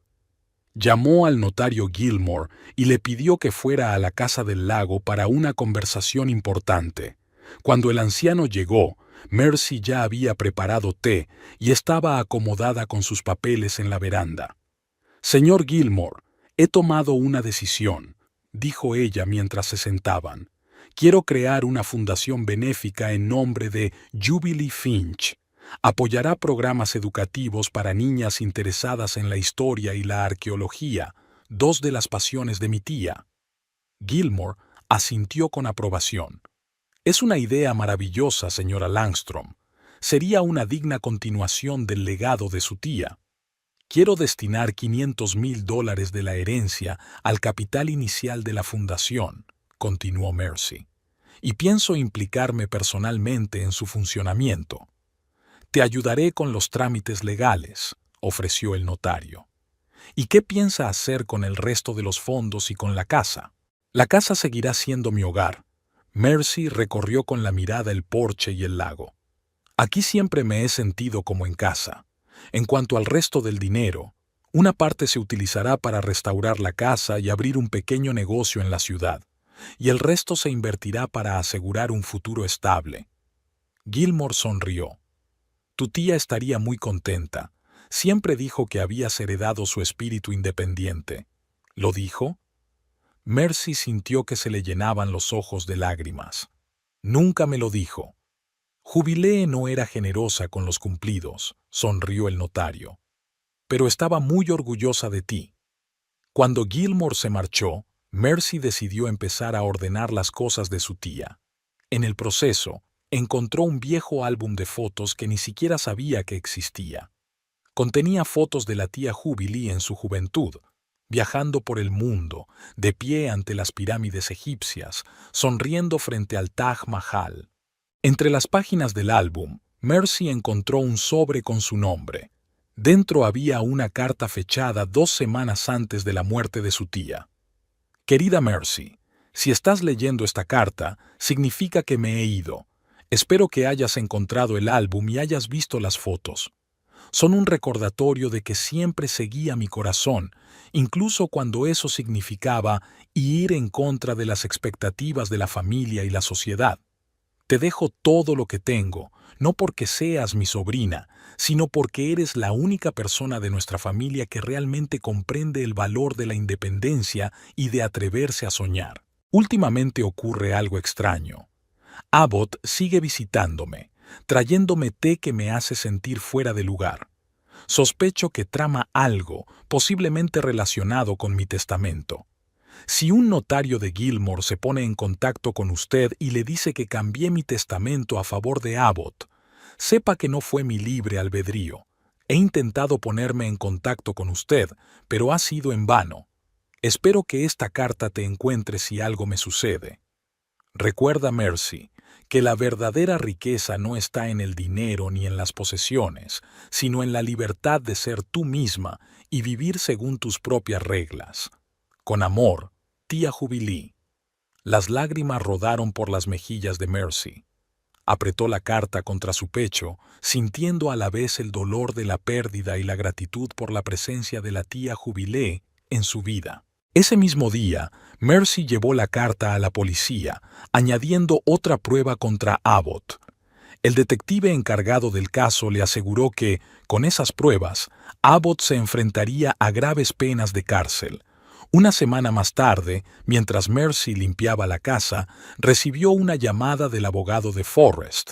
Llamó al notario Gilmore y le pidió que fuera a la casa del lago para una conversación importante. Cuando el anciano llegó, Mercy ya había preparado té y estaba acomodada con sus papeles en la veranda. «Señor Gilmore, he tomado una decisión», dijo ella mientras se sentaban. «Quiero crear una fundación benéfica en nombre de Jubilee Finch. Apoyará programas educativos para niñas interesadas en la historia y la arqueología, dos de las pasiones de mi tía». Gilmore asintió con aprobación. «Es una idea maravillosa, señora Langstrom. Sería una digna continuación del legado de su tía. Quiero destinar $500,000 de la herencia al capital inicial de la fundación», continuó Mercy, «y pienso implicarme personalmente en su funcionamiento. Te ayudaré con los trámites legales», ofreció el notario. «¿Y qué piensa hacer con el resto de los fondos y con la casa?» «La casa seguirá siendo mi hogar». Mercy recorrió con la mirada el porche y el lago. «Aquí siempre me he sentido como en casa. En cuanto al resto del dinero, una parte se utilizará para restaurar la casa y abrir un pequeño negocio en la ciudad, y el resto se invertirá para asegurar un futuro estable». Gilmore sonrió. «Tu tía estaría muy contenta. Siempre dijo que habías heredado su espíritu independiente». «¿Lo dijo?» Mercy sintió que se le llenaban los ojos de lágrimas. «Nunca me lo dijo». «Jubilee no era generosa con los cumplidos», sonrió el notario. «Pero estaba muy orgullosa de ti». Cuando Gilmore se marchó, Mercy decidió empezar a ordenar las cosas de su tía. En el proceso, encontró un viejo álbum de fotos que ni siquiera sabía que existía. Contenía fotos de la tía Jubilee en su juventud, viajando por el mundo, de pie ante las pirámides egipcias, sonriendo frente al Taj Mahal. Entre las páginas del álbum, Mercy encontró un sobre con su nombre. Dentro había una carta fechada 2 semanas antes de la muerte de su tía. «Querida Mercy, si estás leyendo esta carta, significa que me he ido. Espero que hayas encontrado el álbum y hayas visto las fotos. Son un recordatorio de que siempre seguía mi corazón, incluso cuando eso significaba ir en contra de las expectativas de la familia y la sociedad. Te dejo todo lo que tengo, no porque seas mi sobrina, sino porque eres la única persona de nuestra familia que realmente comprende el valor de la independencia y de atreverse a soñar. Últimamente ocurre algo extraño. Abbott sigue visitándome, trayéndome té que me hace sentir fuera de lugar. Sospecho que trama algo, posiblemente relacionado con mi testamento. Si un notario de Gilmore se pone en contacto con usted y le dice que cambié mi testamento a favor de Abbott, sepa que no fue mi libre albedrío. He intentado ponerme en contacto con usted, pero ha sido en vano. Espero que esta carta te encuentre si algo me sucede. Recuerda, Mercy, que la verdadera riqueza no está en el dinero ni en las posesiones, sino en la libertad de ser tú misma y vivir según tus propias reglas. Con amor, tía Jubilee. Las lágrimas rodaron por las mejillas de Mercy. Apretó la carta contra su pecho, sintiendo a la vez el dolor de la pérdida y la gratitud por la presencia de la tía Jubilé en su vida. Ese mismo día, Mercy llevó la carta a la policía, añadiendo otra prueba contra Abbott. El detective encargado del caso le aseguró que, con esas pruebas, Abbott se enfrentaría a graves penas de cárcel. Una semana más tarde, mientras Mercy limpiaba la casa, recibió una llamada del abogado de Forrest.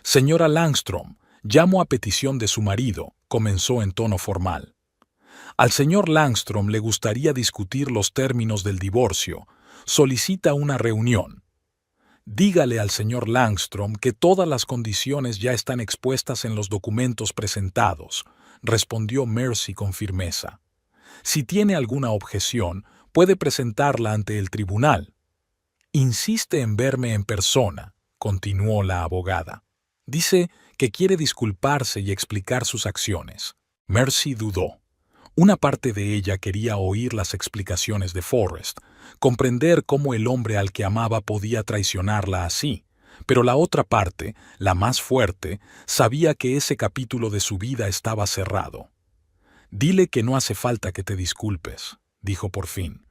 «Señora Langstrom, llamo a petición de su marido», comenzó en tono formal. «Al señor Langstrom le gustaría discutir los términos del divorcio. Solicita una reunión». «Dígale al señor Langstrom que todas las condiciones ya están expuestas en los documentos presentados», respondió Mercy con firmeza. «Si tiene alguna objeción, puede presentarla ante el tribunal». «Insiste en verme en persona», continuó la abogada. «Dice que quiere disculparse y explicar sus acciones». Mercy dudó. Una parte de ella quería oír las explicaciones de Forrest, comprender cómo el hombre al que amaba podía traicionarla así, pero la otra parte, la más fuerte, sabía que ese capítulo de su vida estaba cerrado. «Dile que no hace falta que te disculpes», dijo por fin.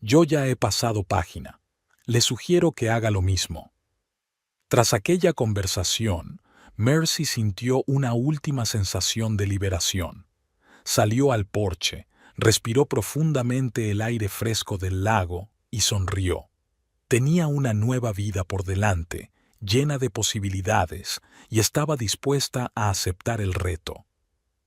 «Yo ya he pasado página. Le sugiero que haga lo mismo». Tras aquella conversación, Mercy sintió una última sensación de liberación. Salió al porche, respiró profundamente el aire fresco del lago y sonrió. Tenía una nueva vida por delante, llena de posibilidades, y estaba dispuesta a aceptar el reto.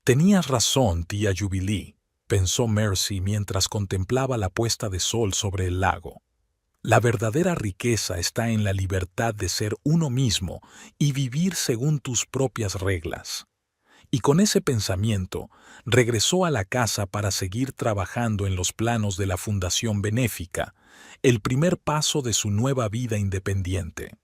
«Tenías razón, tía Jubilee», pensó Mercy mientras contemplaba la puesta de sol sobre el lago. «La verdadera riqueza está en la libertad de ser uno mismo y vivir según tus propias reglas». Y con ese pensamiento, regresó a la casa para seguir trabajando en los planos de la Fundación Benéfica, el primer paso de su nueva vida independiente.